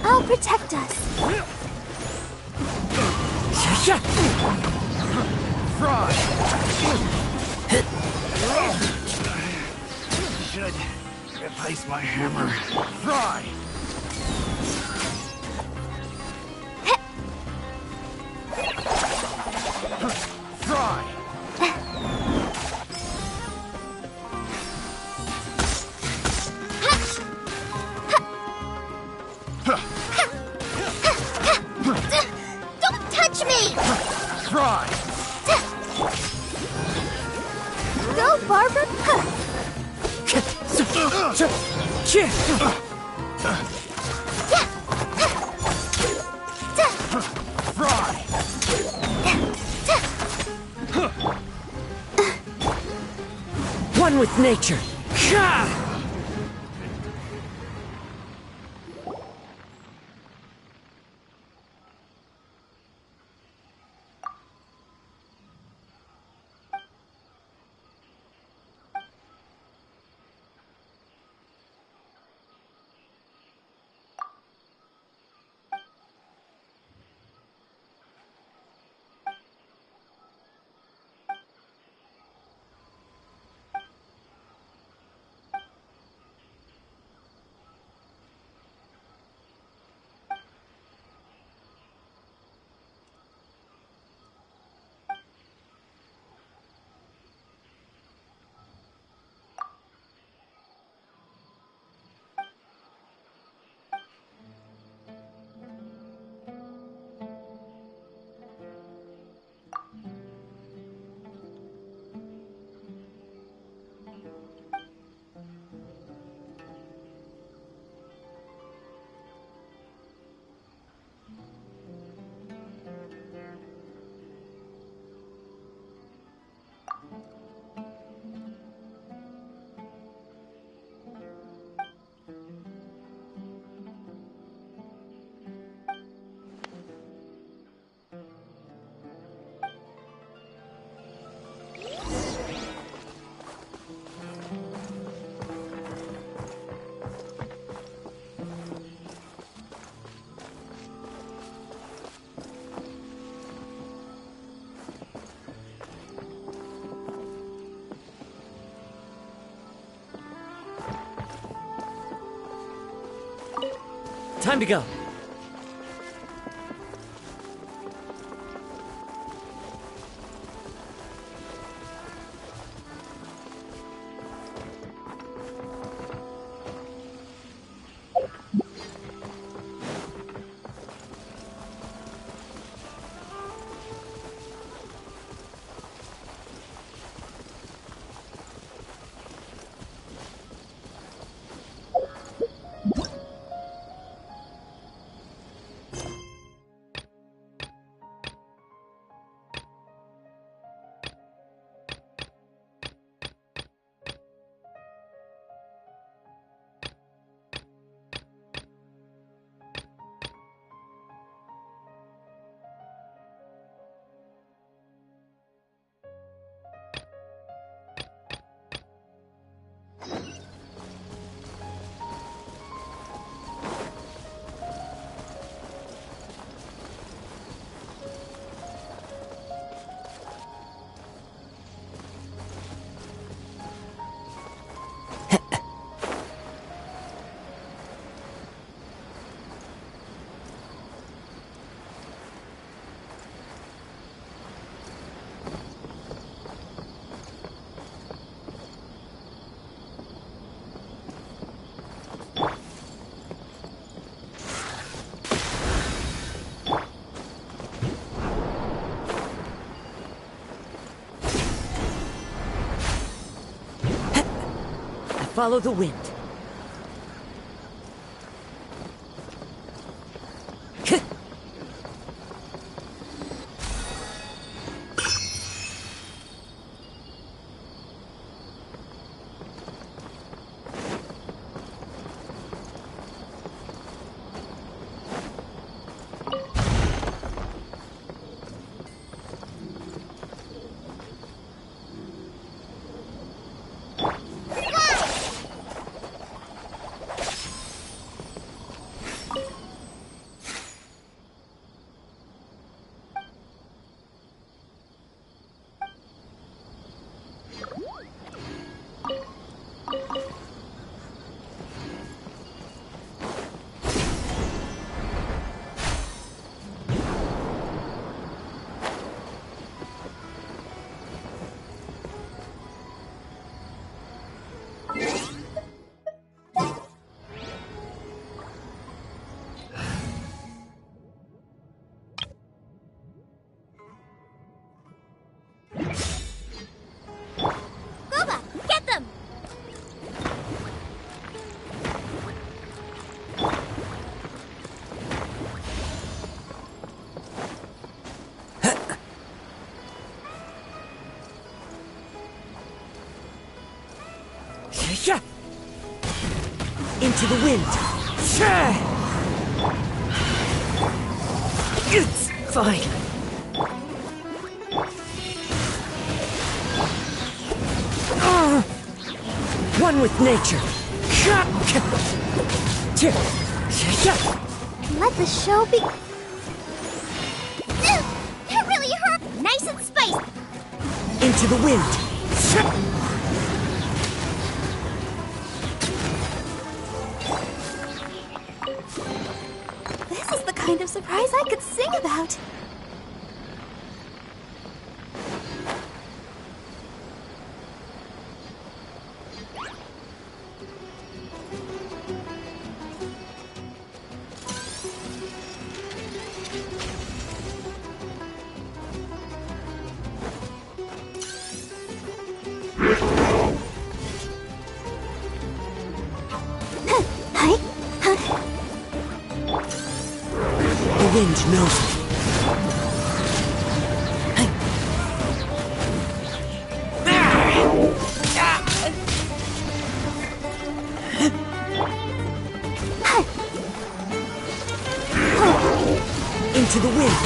I'll protect us. Fry! Should replace my hammer. Fry! Fry! Don't touch me! Fry! Go, Barber! Fry! One with nature. Time to go. Follow the wind. Into the wind. It's fine. One with nature. Let the show be. That really hurt. Nice and spicy. Into the wind. This is the kind of surprise I could sing about. The wind knows it. Into the wind.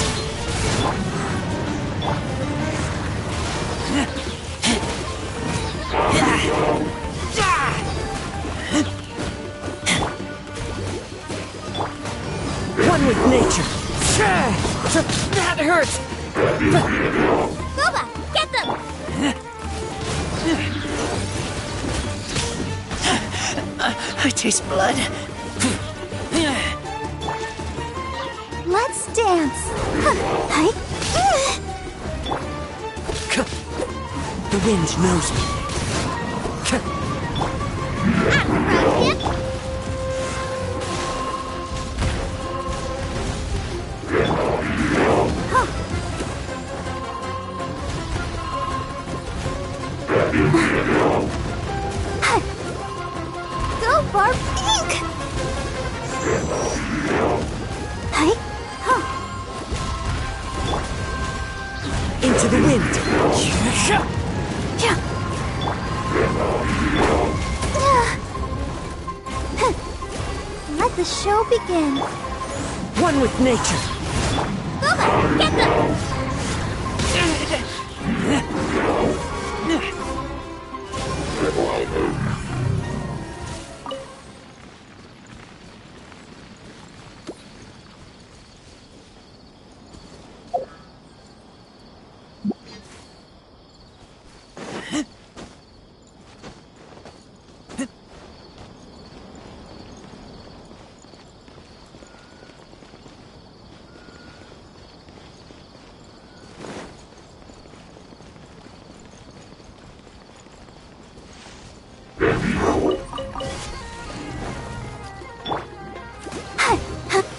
One with nature. That hurts. Boba, get them! I taste blood. dance. Hi. The wind knows me. Go, Barb Pink! Hi. Into the wind. Let the show begin. One with nature. Booba, get them!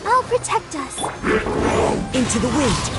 I'll protect us. Into the wind.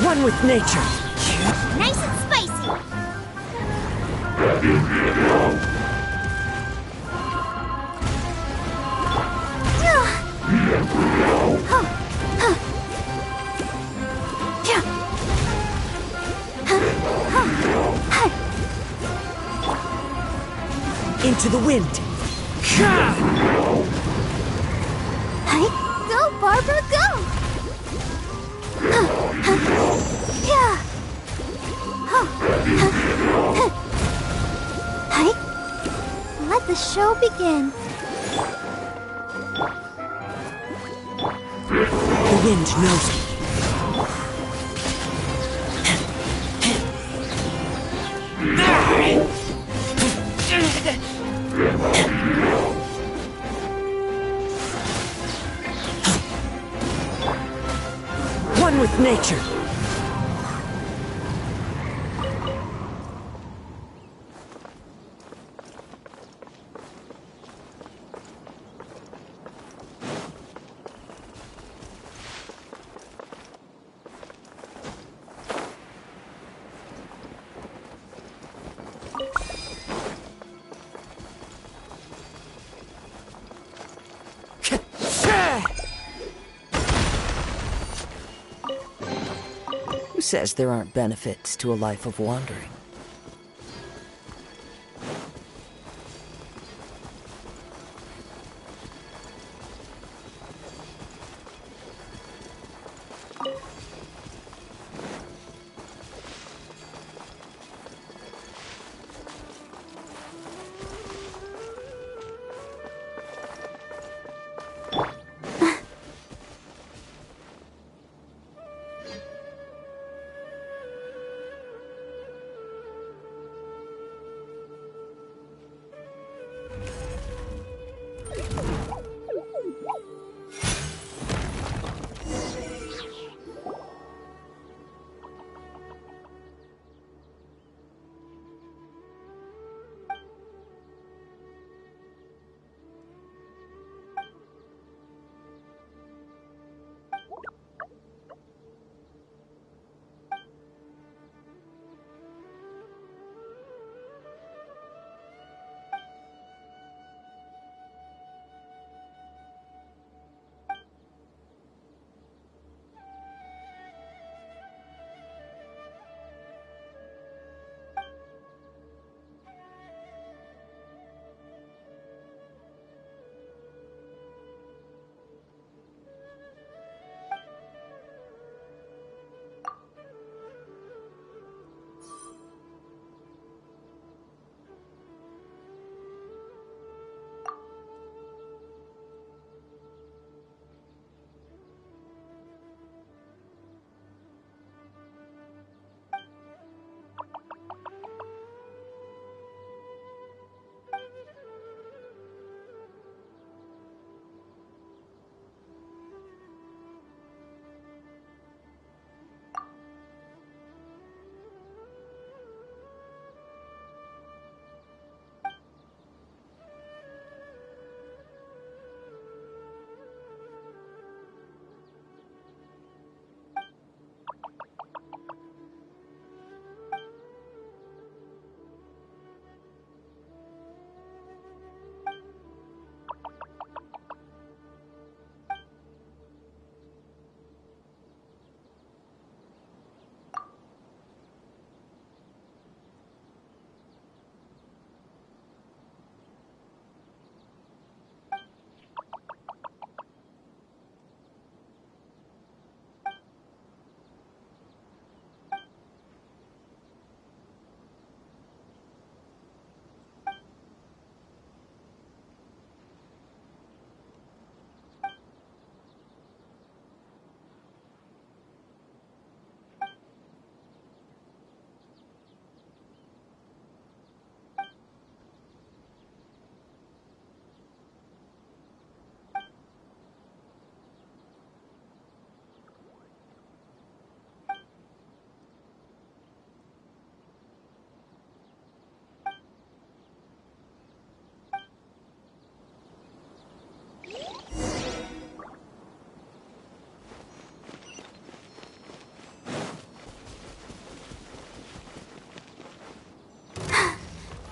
One with nature. Nice and spicy. Into the wind! Hi. Go, Barbara, go! Yeah. Hi. Let the show begin. The wind knows me. One with nature. Who says there aren't benefits to a life of wandering?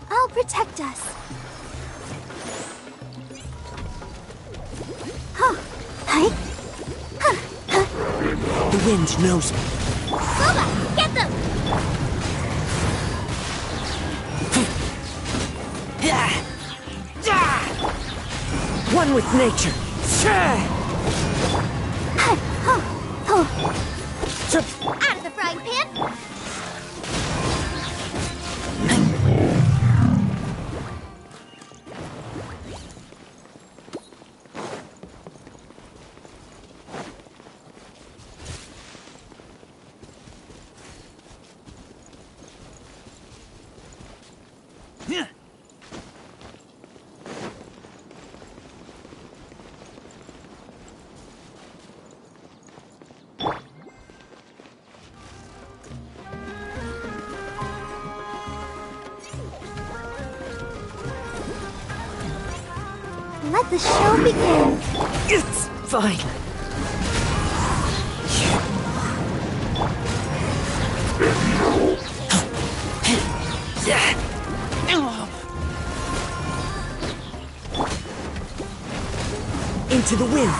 I'll protect us. Huh. Hi. The wind knows me. Boba, get them! One with nature. Out of the frying pan! Let the show begin. It's fine. Into the wind.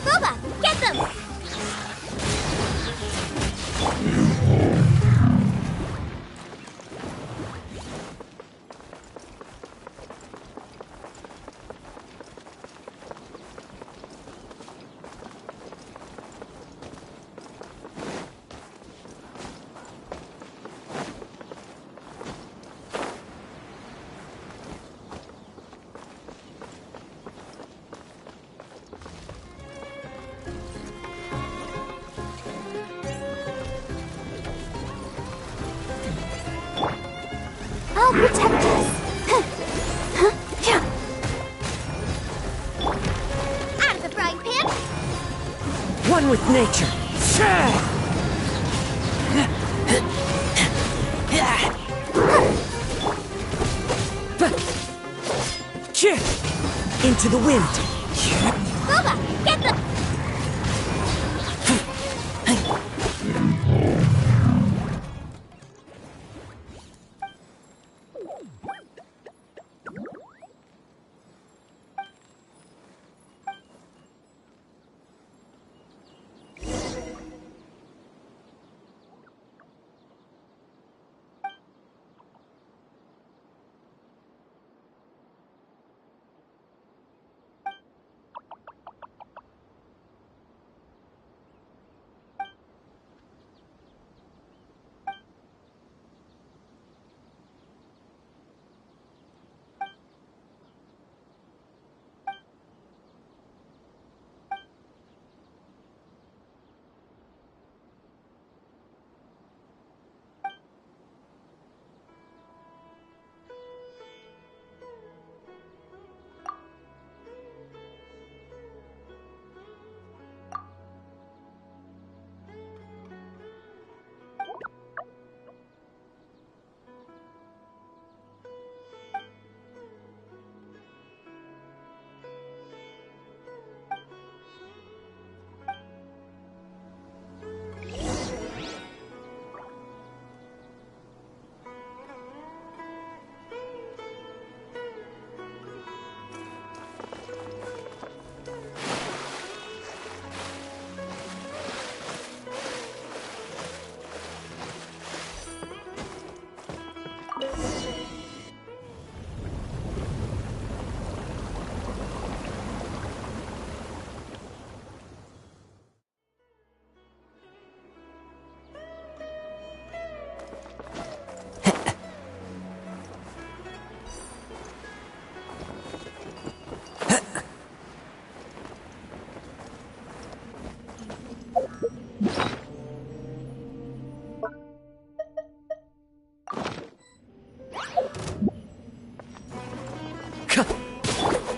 Boba, get them! I'll protect us. Out of the frying pan! One with nature. Into the wind. Boba, get them!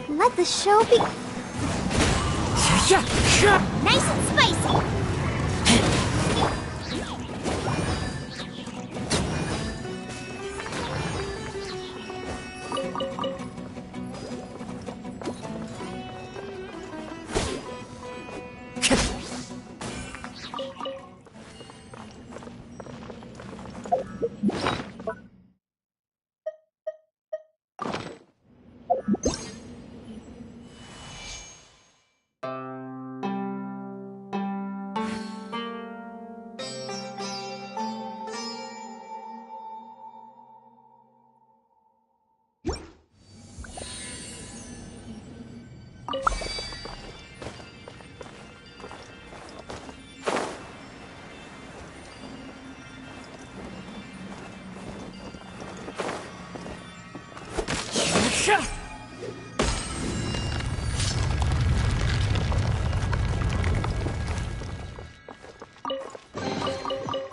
Let the show be... Nice and spicy! A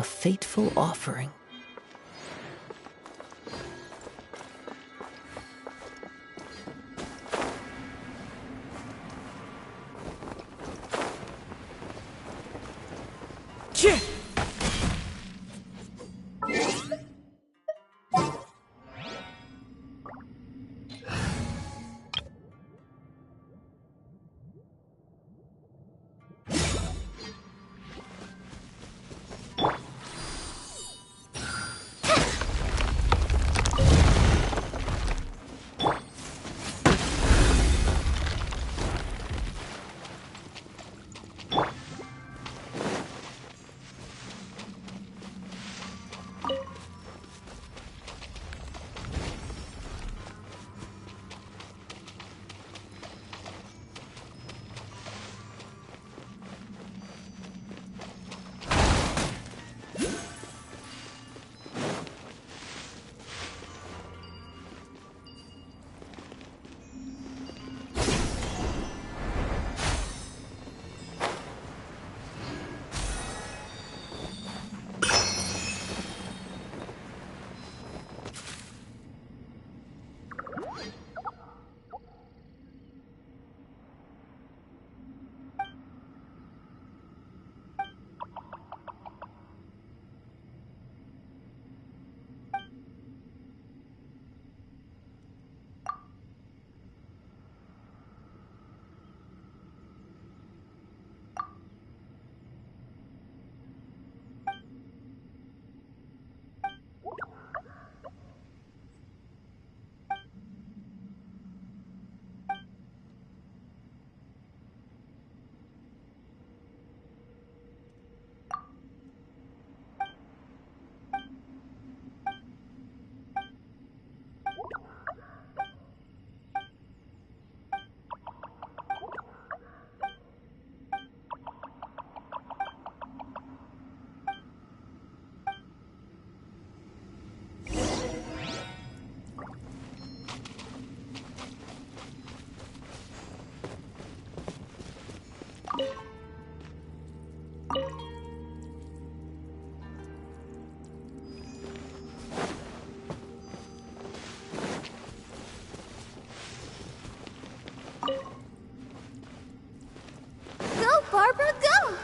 fateful offering. Go, Barbara, go!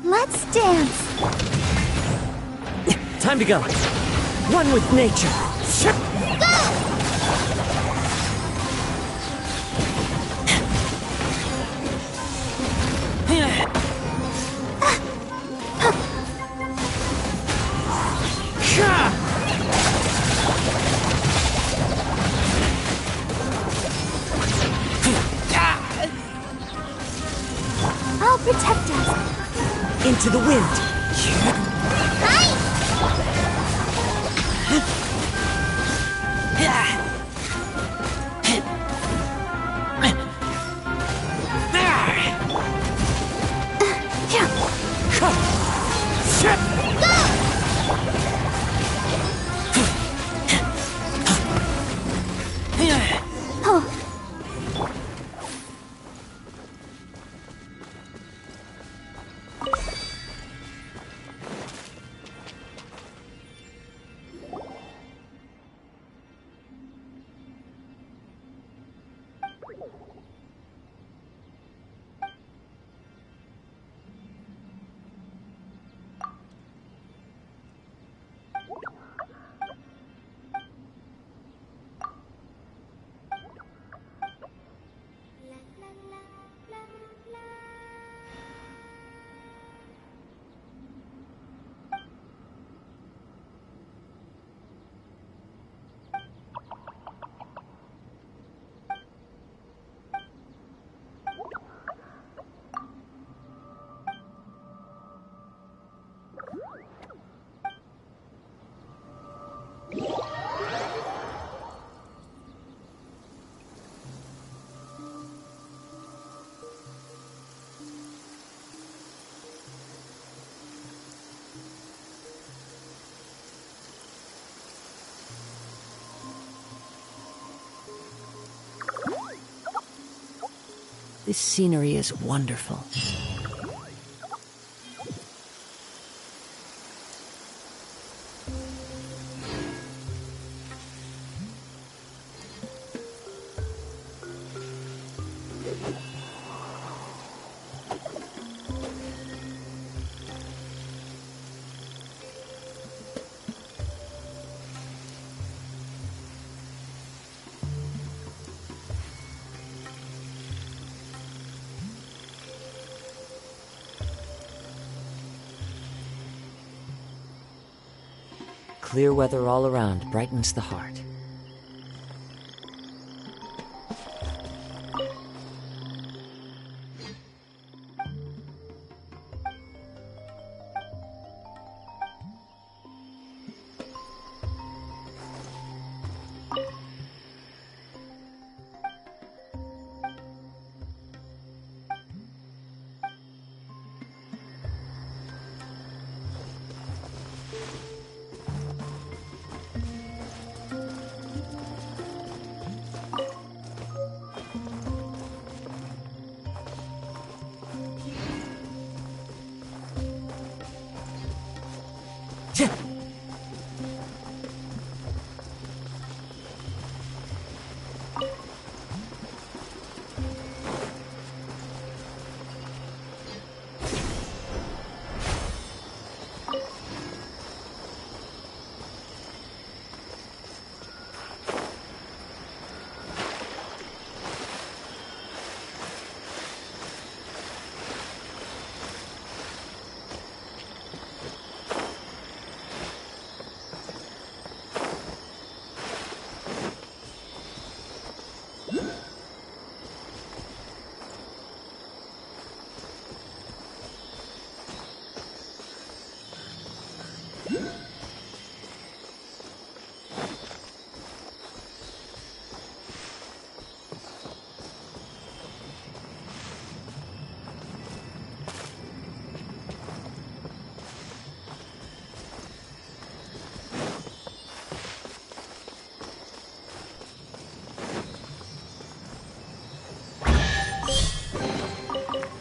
Let's dance. Time to go. One with nature. I'll protect us. Into the wind. This scenery is wonderful. Clear weather all around brightens the heart.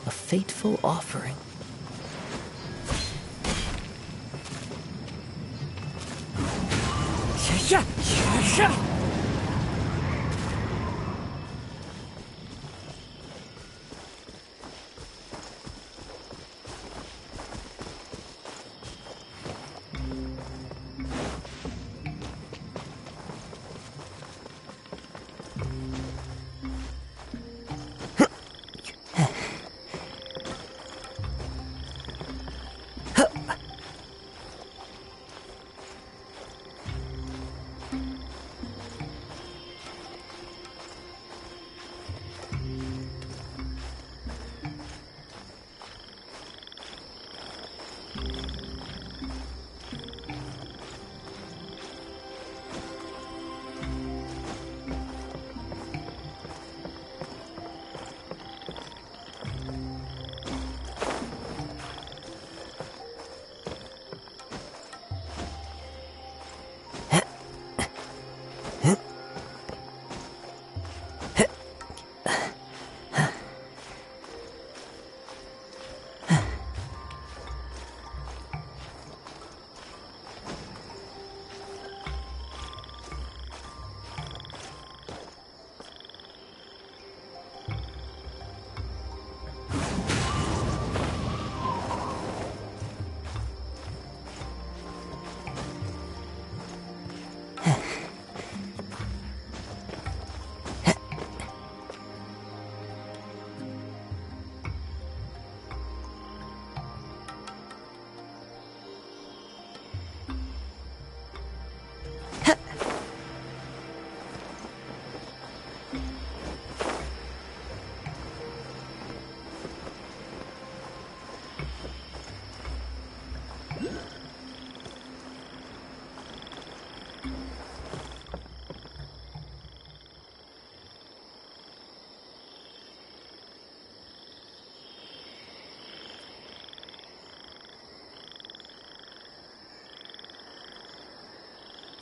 A fateful offering.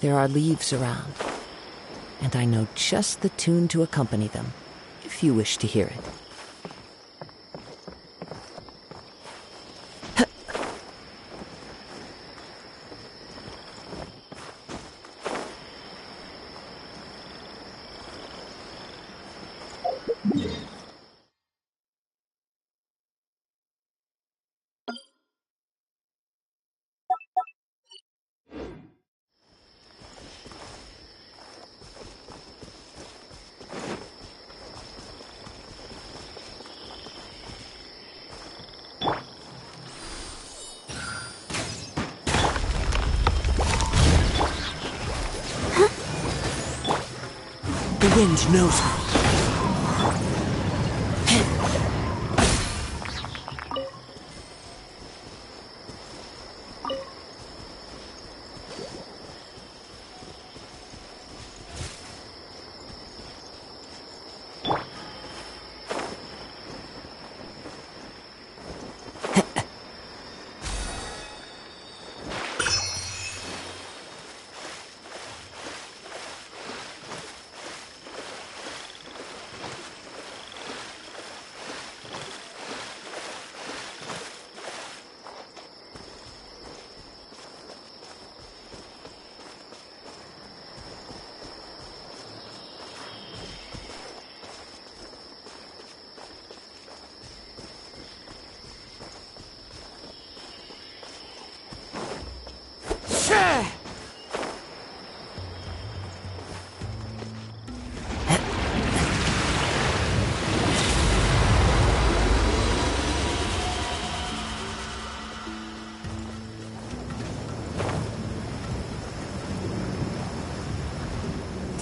There are leaves around, and I know just the tune to accompany them, if you wish to hear it. wind knows me.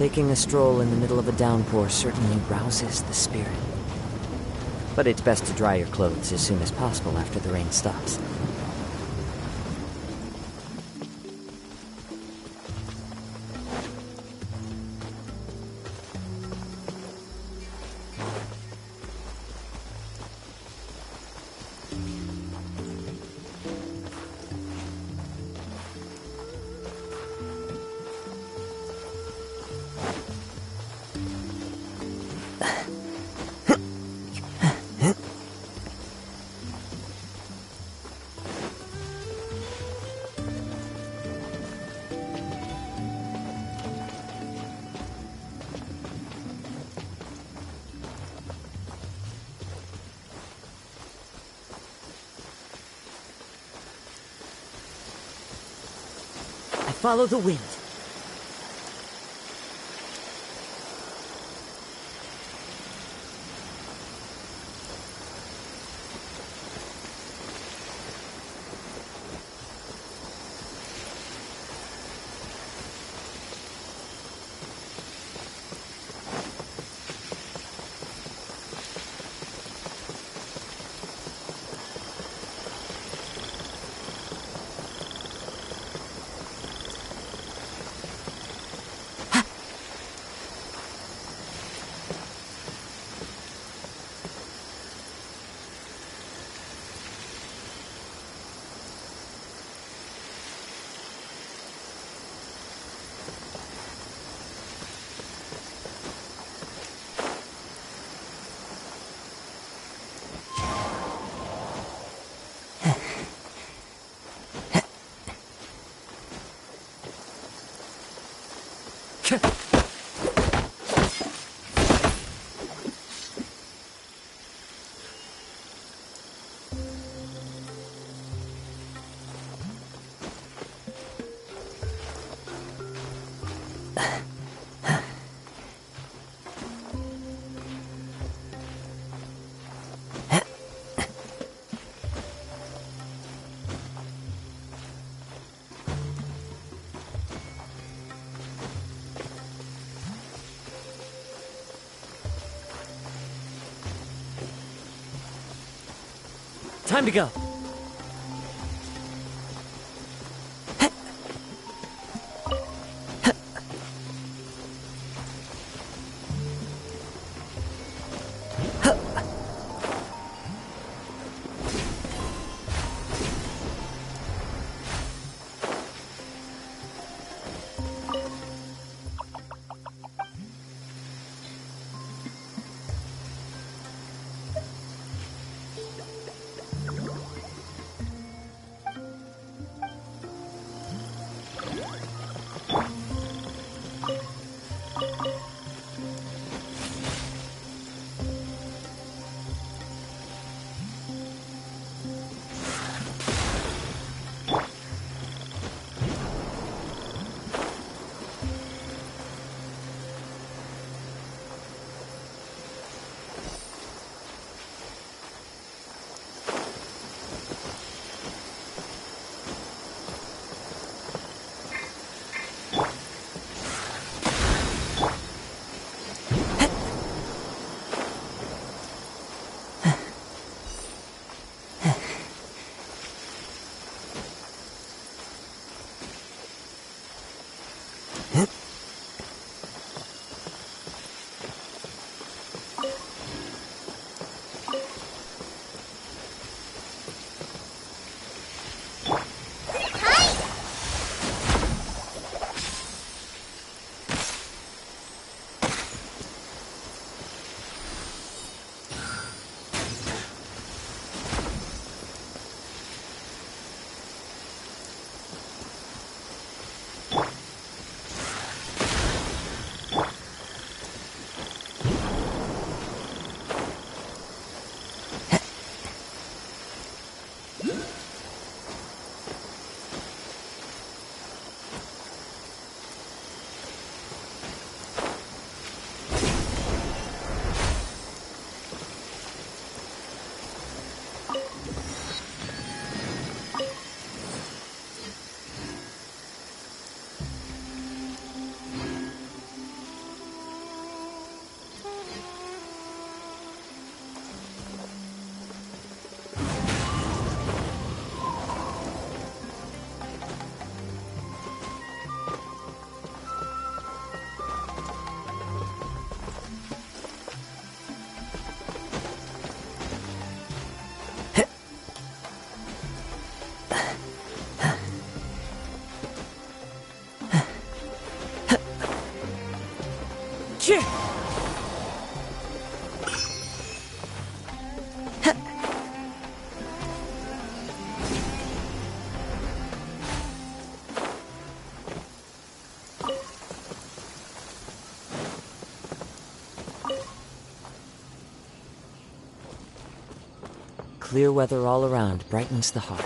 Taking a stroll in the middle of a downpour certainly rouses the spirit. But it's best to dry your clothes as soon as possible after the rain stops. Follow the wind. Time to go. clear weather all around brightens the heart.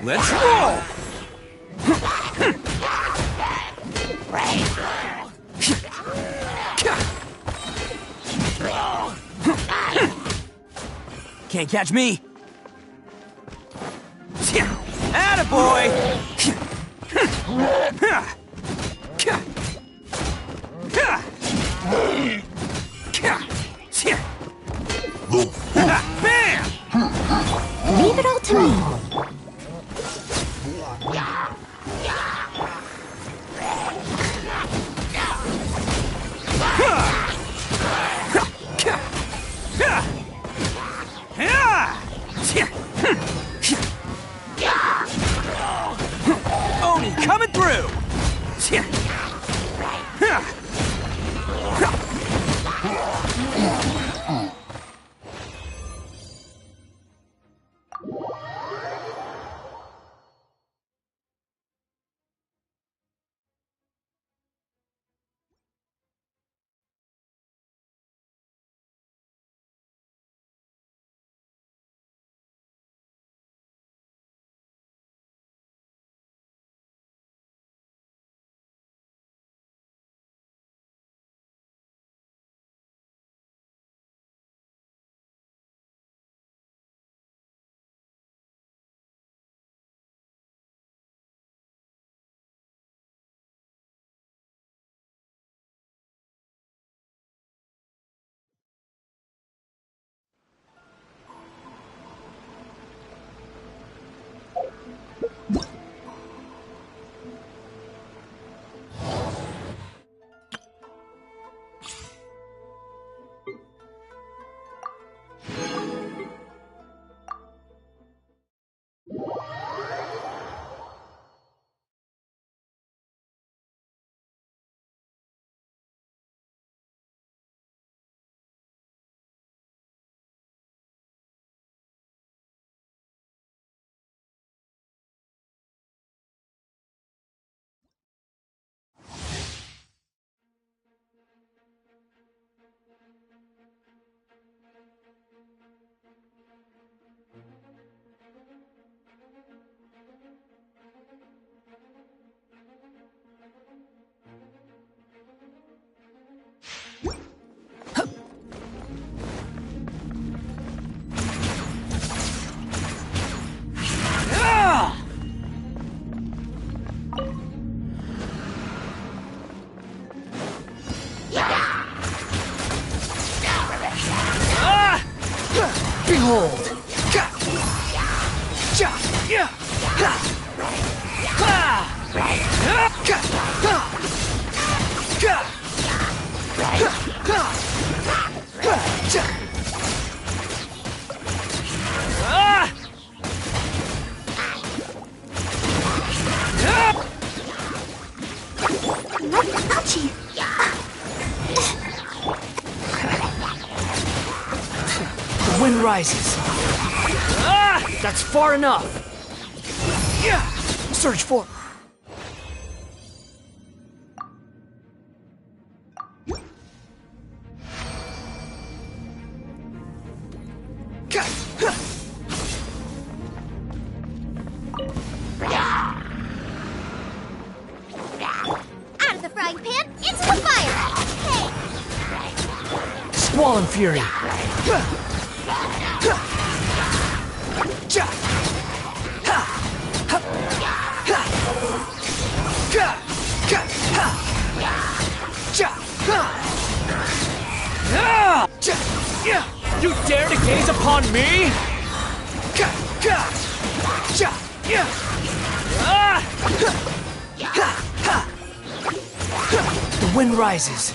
Let's roll! Can't catch me! Attaboy! Bam! Leave it all to me. Oni coming through! Behold! Ouchie! The wind rises. That's far enough. Search for... Out of the frying pan, into the fire! Squall and Fury. You dare to gaze upon me? The wind rises.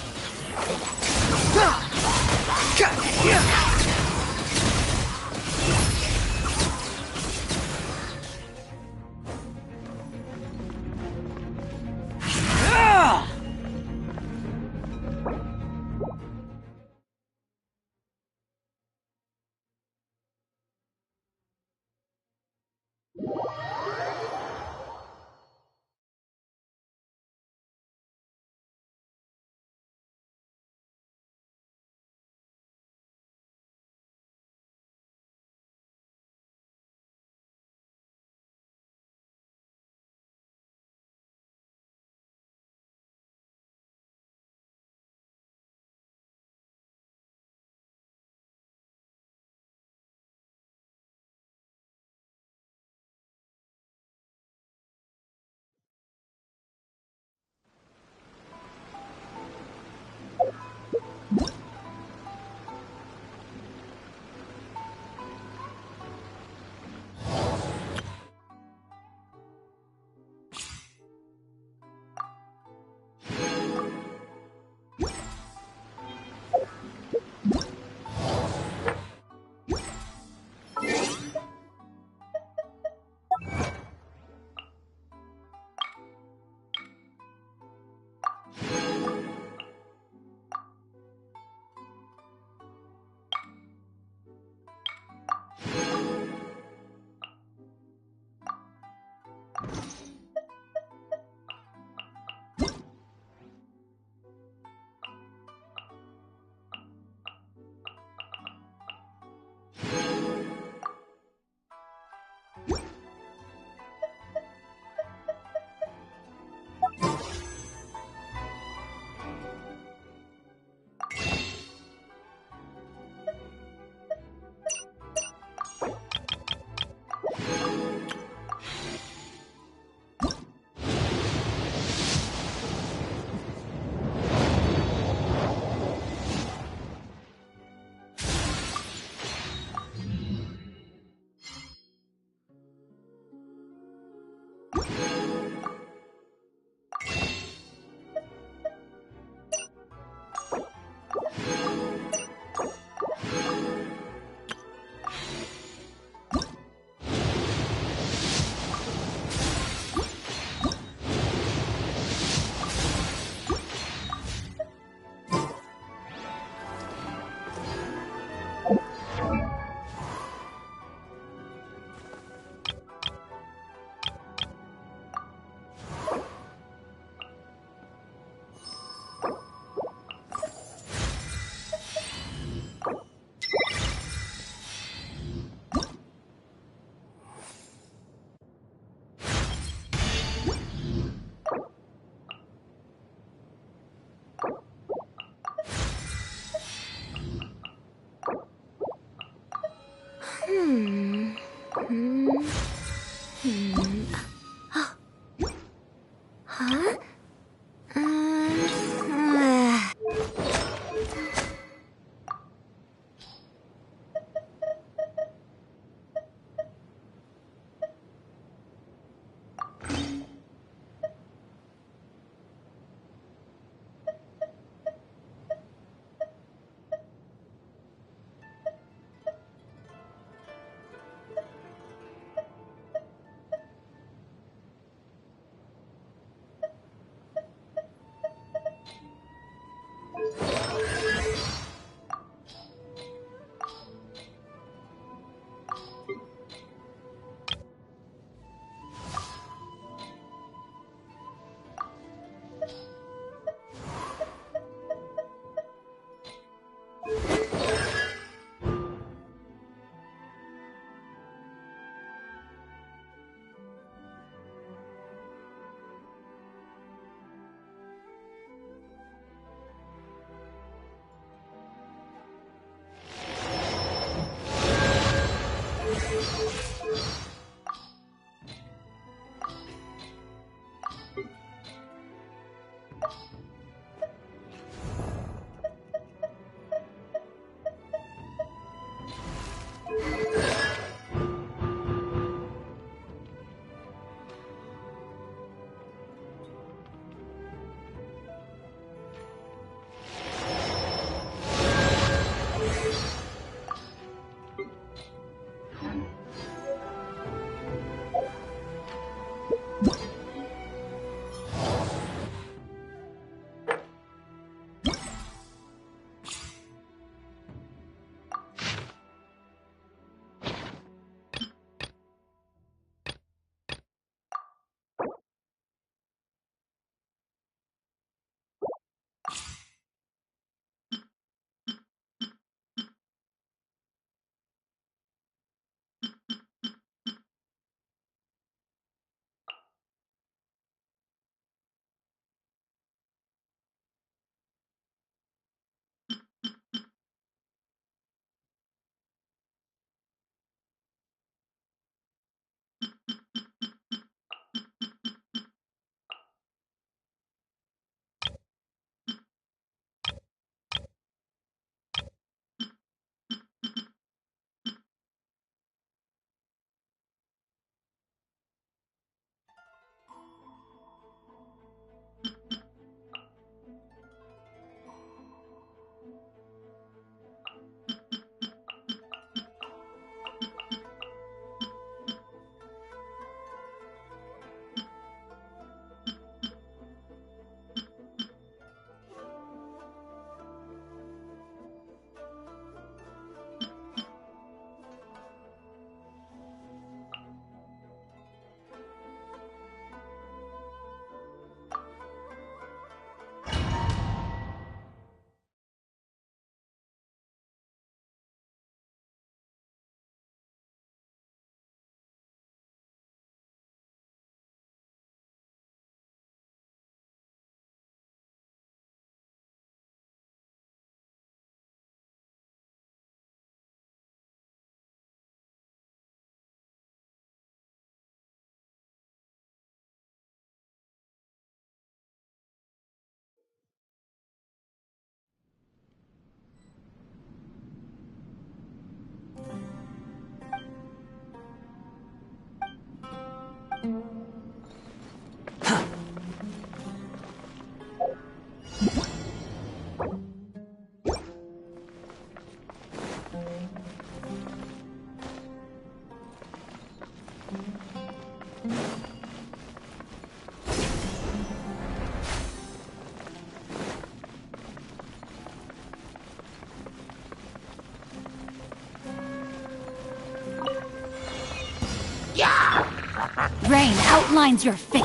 Rain outlines your fate.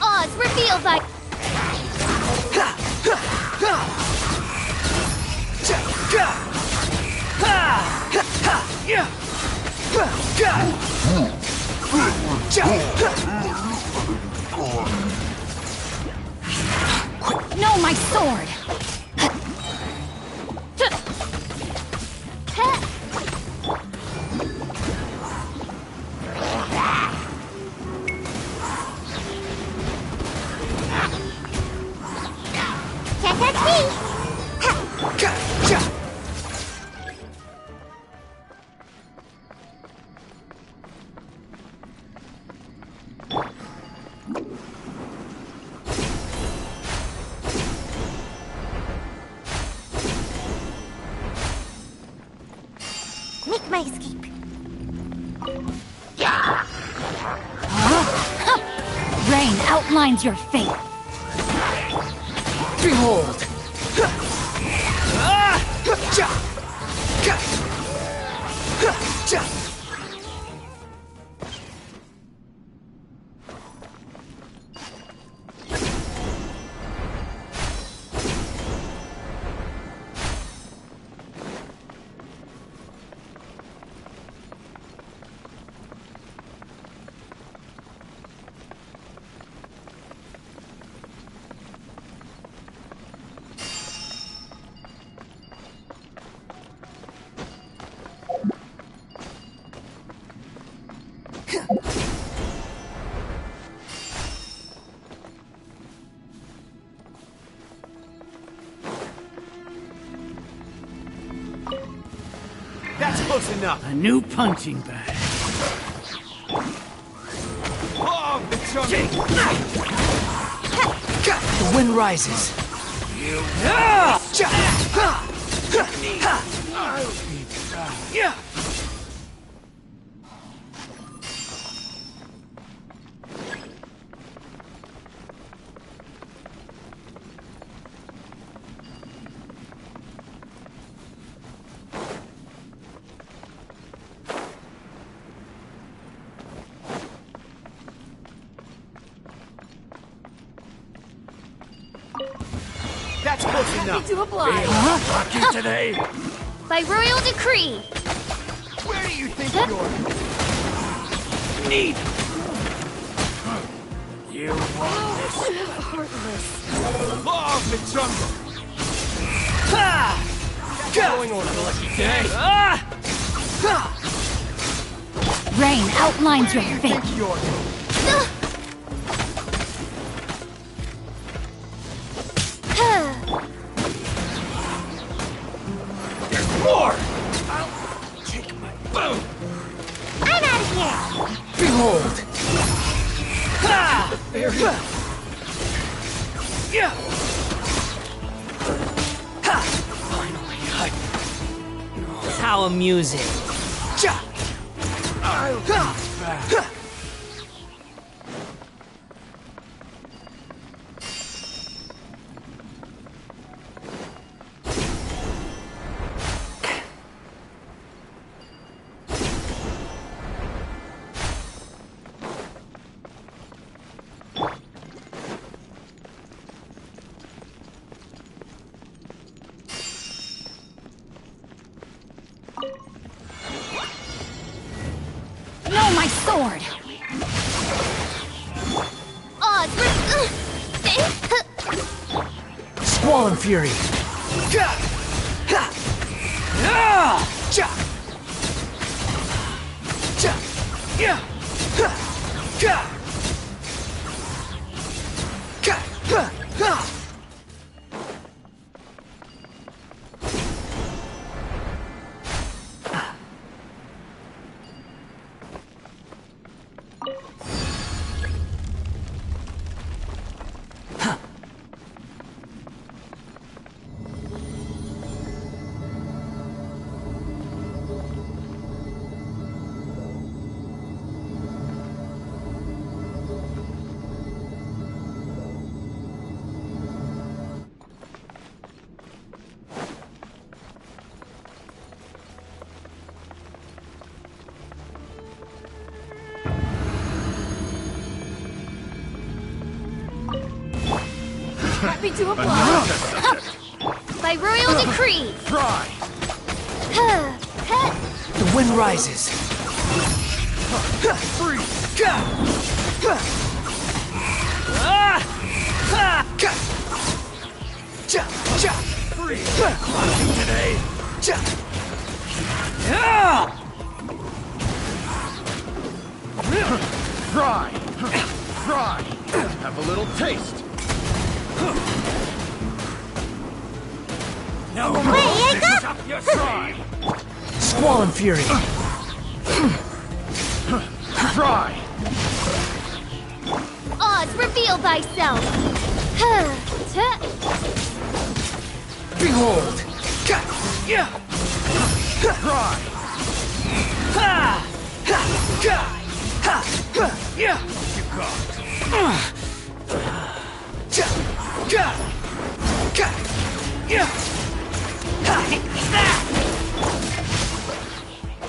Oz revealed by... No, my sword! Can't touch me! Make my escape. Rain outlines your fate. Behold! That's close enough. A new punching bag. Oh, the The wind rises. That's close enough. To oblige. Lucky today. By royal decree. Where do you think you're? Need. You want this? Heartless. Law of the jungle. That's going on a lucky day. Rain outlines your Where do you fate. think you're? More! I'll take my boom! I'm out of here! Behold! Ha! There you go. Yeah! Ha! Finally, How amusing. I'll be back. No, my sword! Oz, Squall and Fury. me to a blow. By royal decree. Try! The wind rises. Today! Try! Try! Have a little taste! Now Wait, I got... your try! Squall and Fury. Try! Oz, reveal thyself. Behold. Try!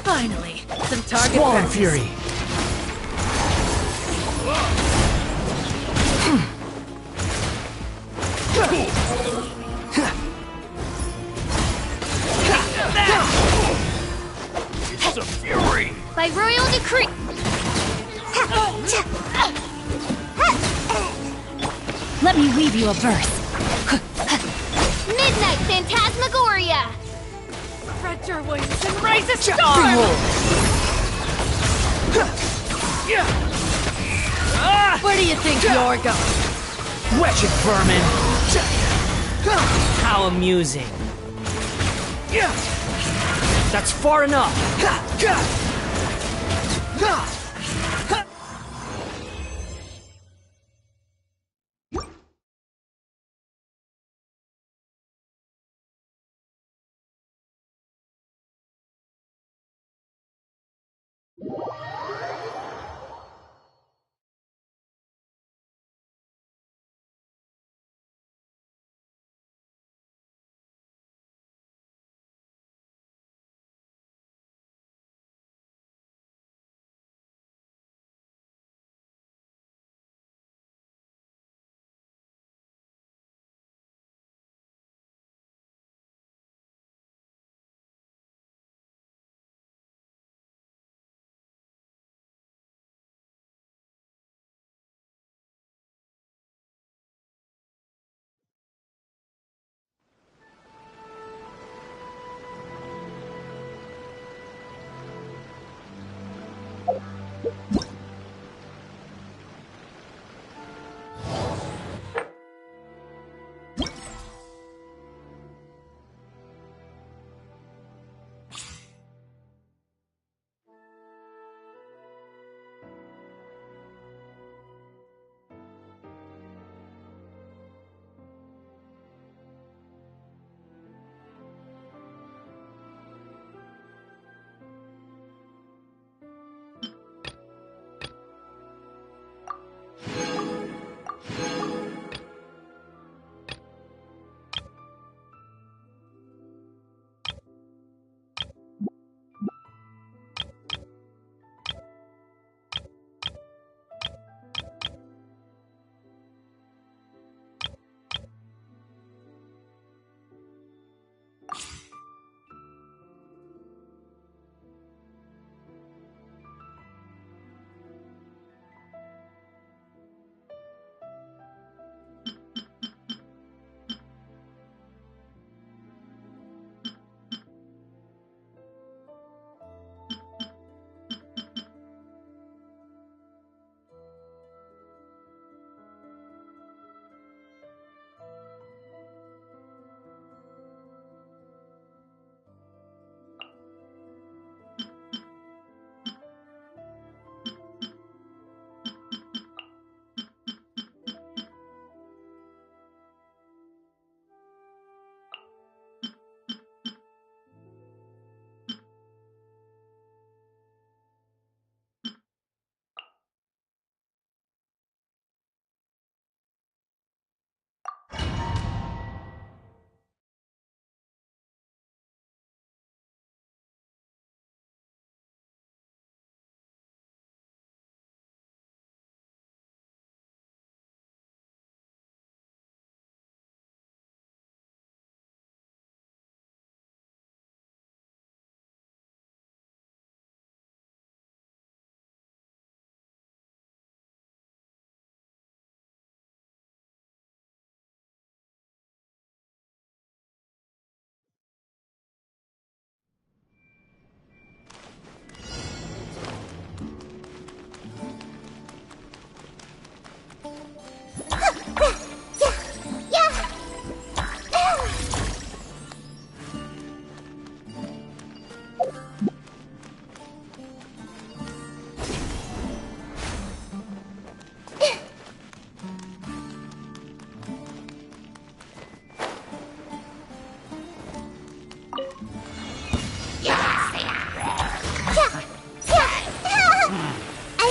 Finally, some target Squall and practice. Fury. It's a fury! By royal decree. Let me weave you a verse. Midnight Phantasmagoria. Spread your wings and raise a storm! Behold. Where do you think you're going? Wretched vermin. How amusing. That's far enough.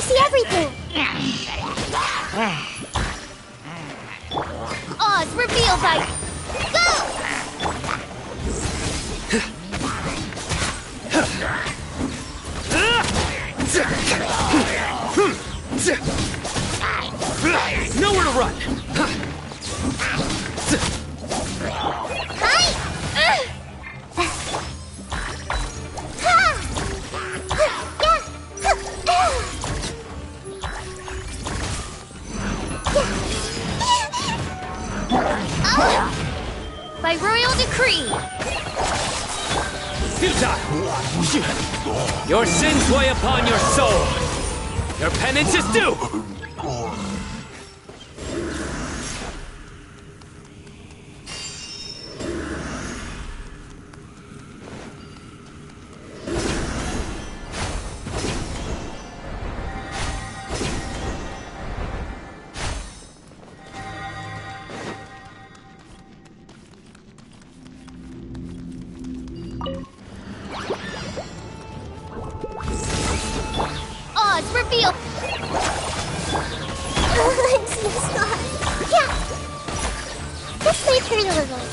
see everything. Oz reveal by... Nowhere to run! By royal decree. Futile! Your sins weigh upon your soul. Your penance is due! Oz reveal. I'm so sorry. Yeah. This may hurt a little.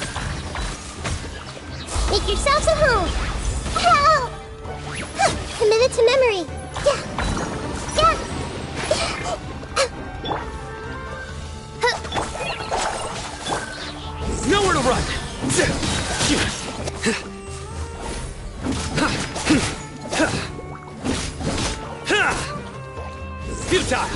Make yourselves at home. Ow! Commit it to memory. Yeah. Nowhere to run! Futile!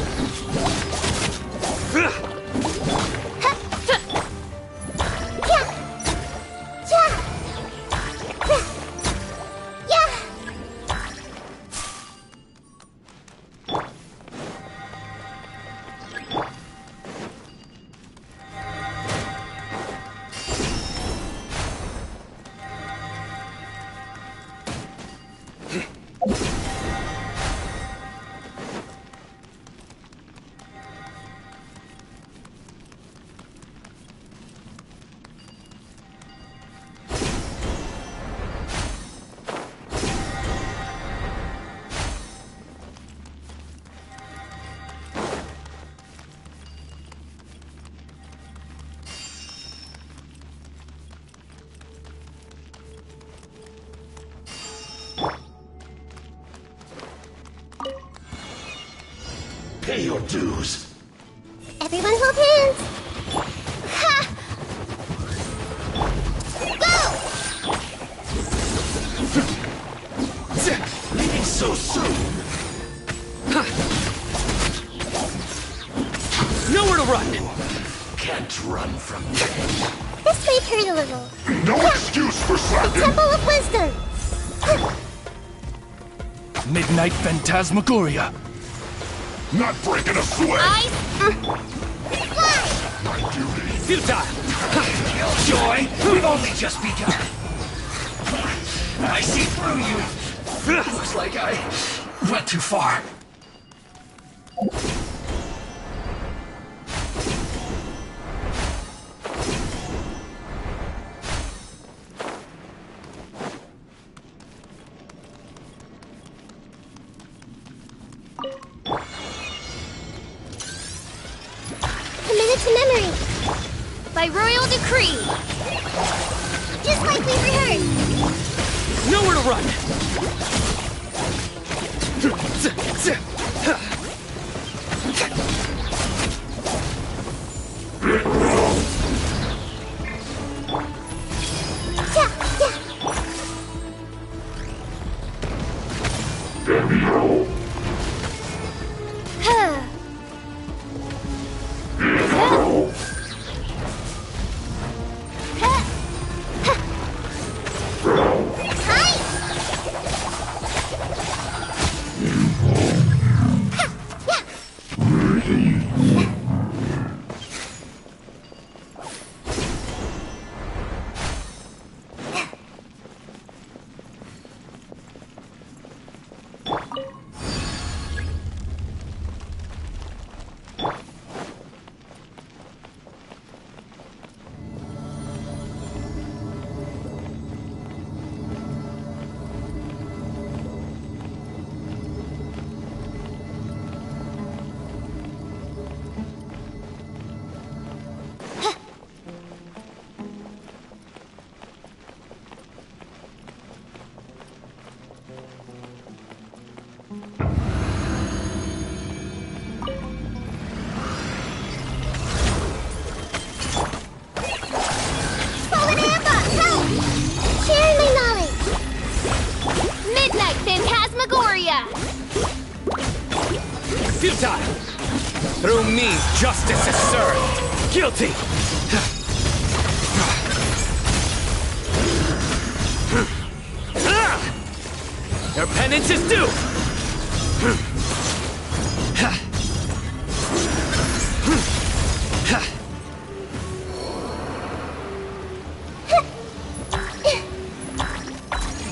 Pay your dues. Everyone hold hands. Ha! Go! Leaving so soon. Nowhere to run! Can't run from me. This may hurt a little. No excuse for The slacking. Temple of Wisdom. Midnight Phantasmagoria. Not breaking a sweat. Fly! My duty. Futile! Killjoy, we've only just begun. I see through you. Looks like I went too far. Committed to memory. By royal decree. Just like we rehearsed. Nowhere to run! futile! Through me, justice is served! Guilty! Your penance is due!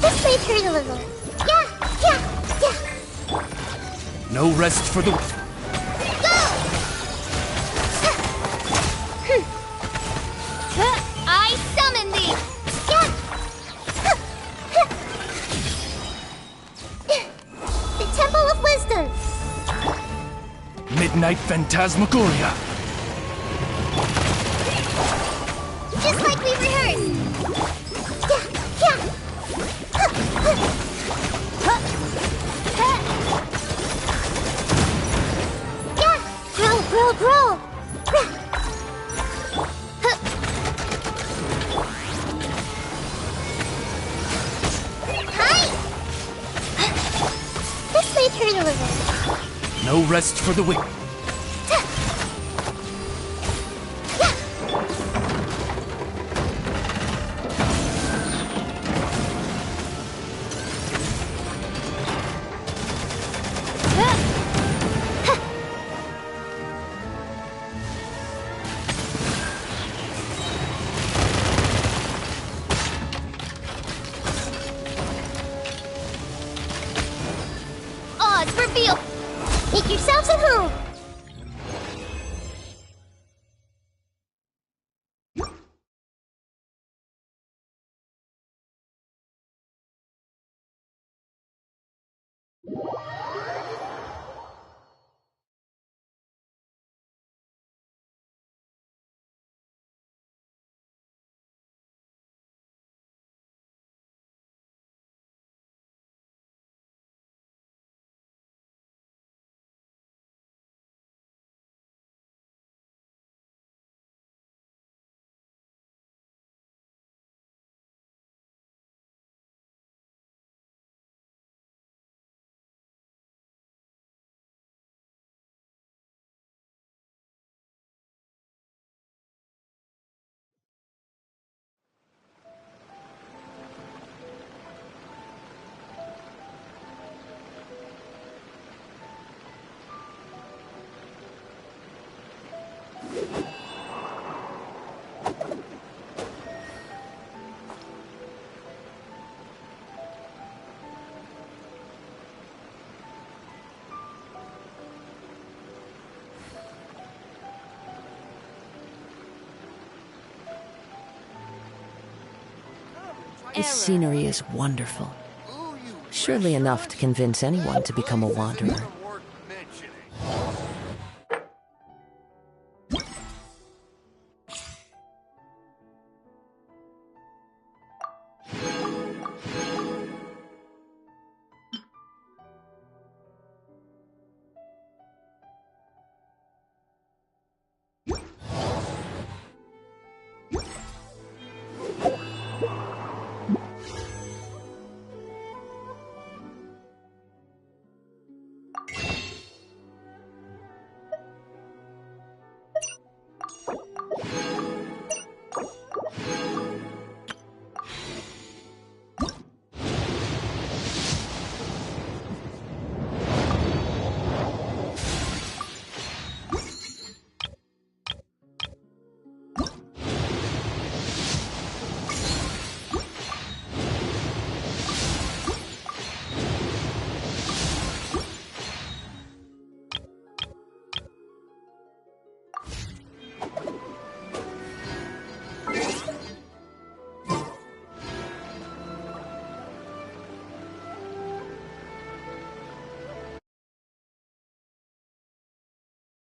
This may hurt a little. Yeah. No rest for the... I summon thee! The Temple of Wisdom! Midnight Phantasmagoria! Just like we rehearsed! Grow! Hi! This may hurt a little. No rest for the wicked. Reveal! Make yourselves at home! This scenery is wonderful. Surely enough to convince anyone to become a wanderer.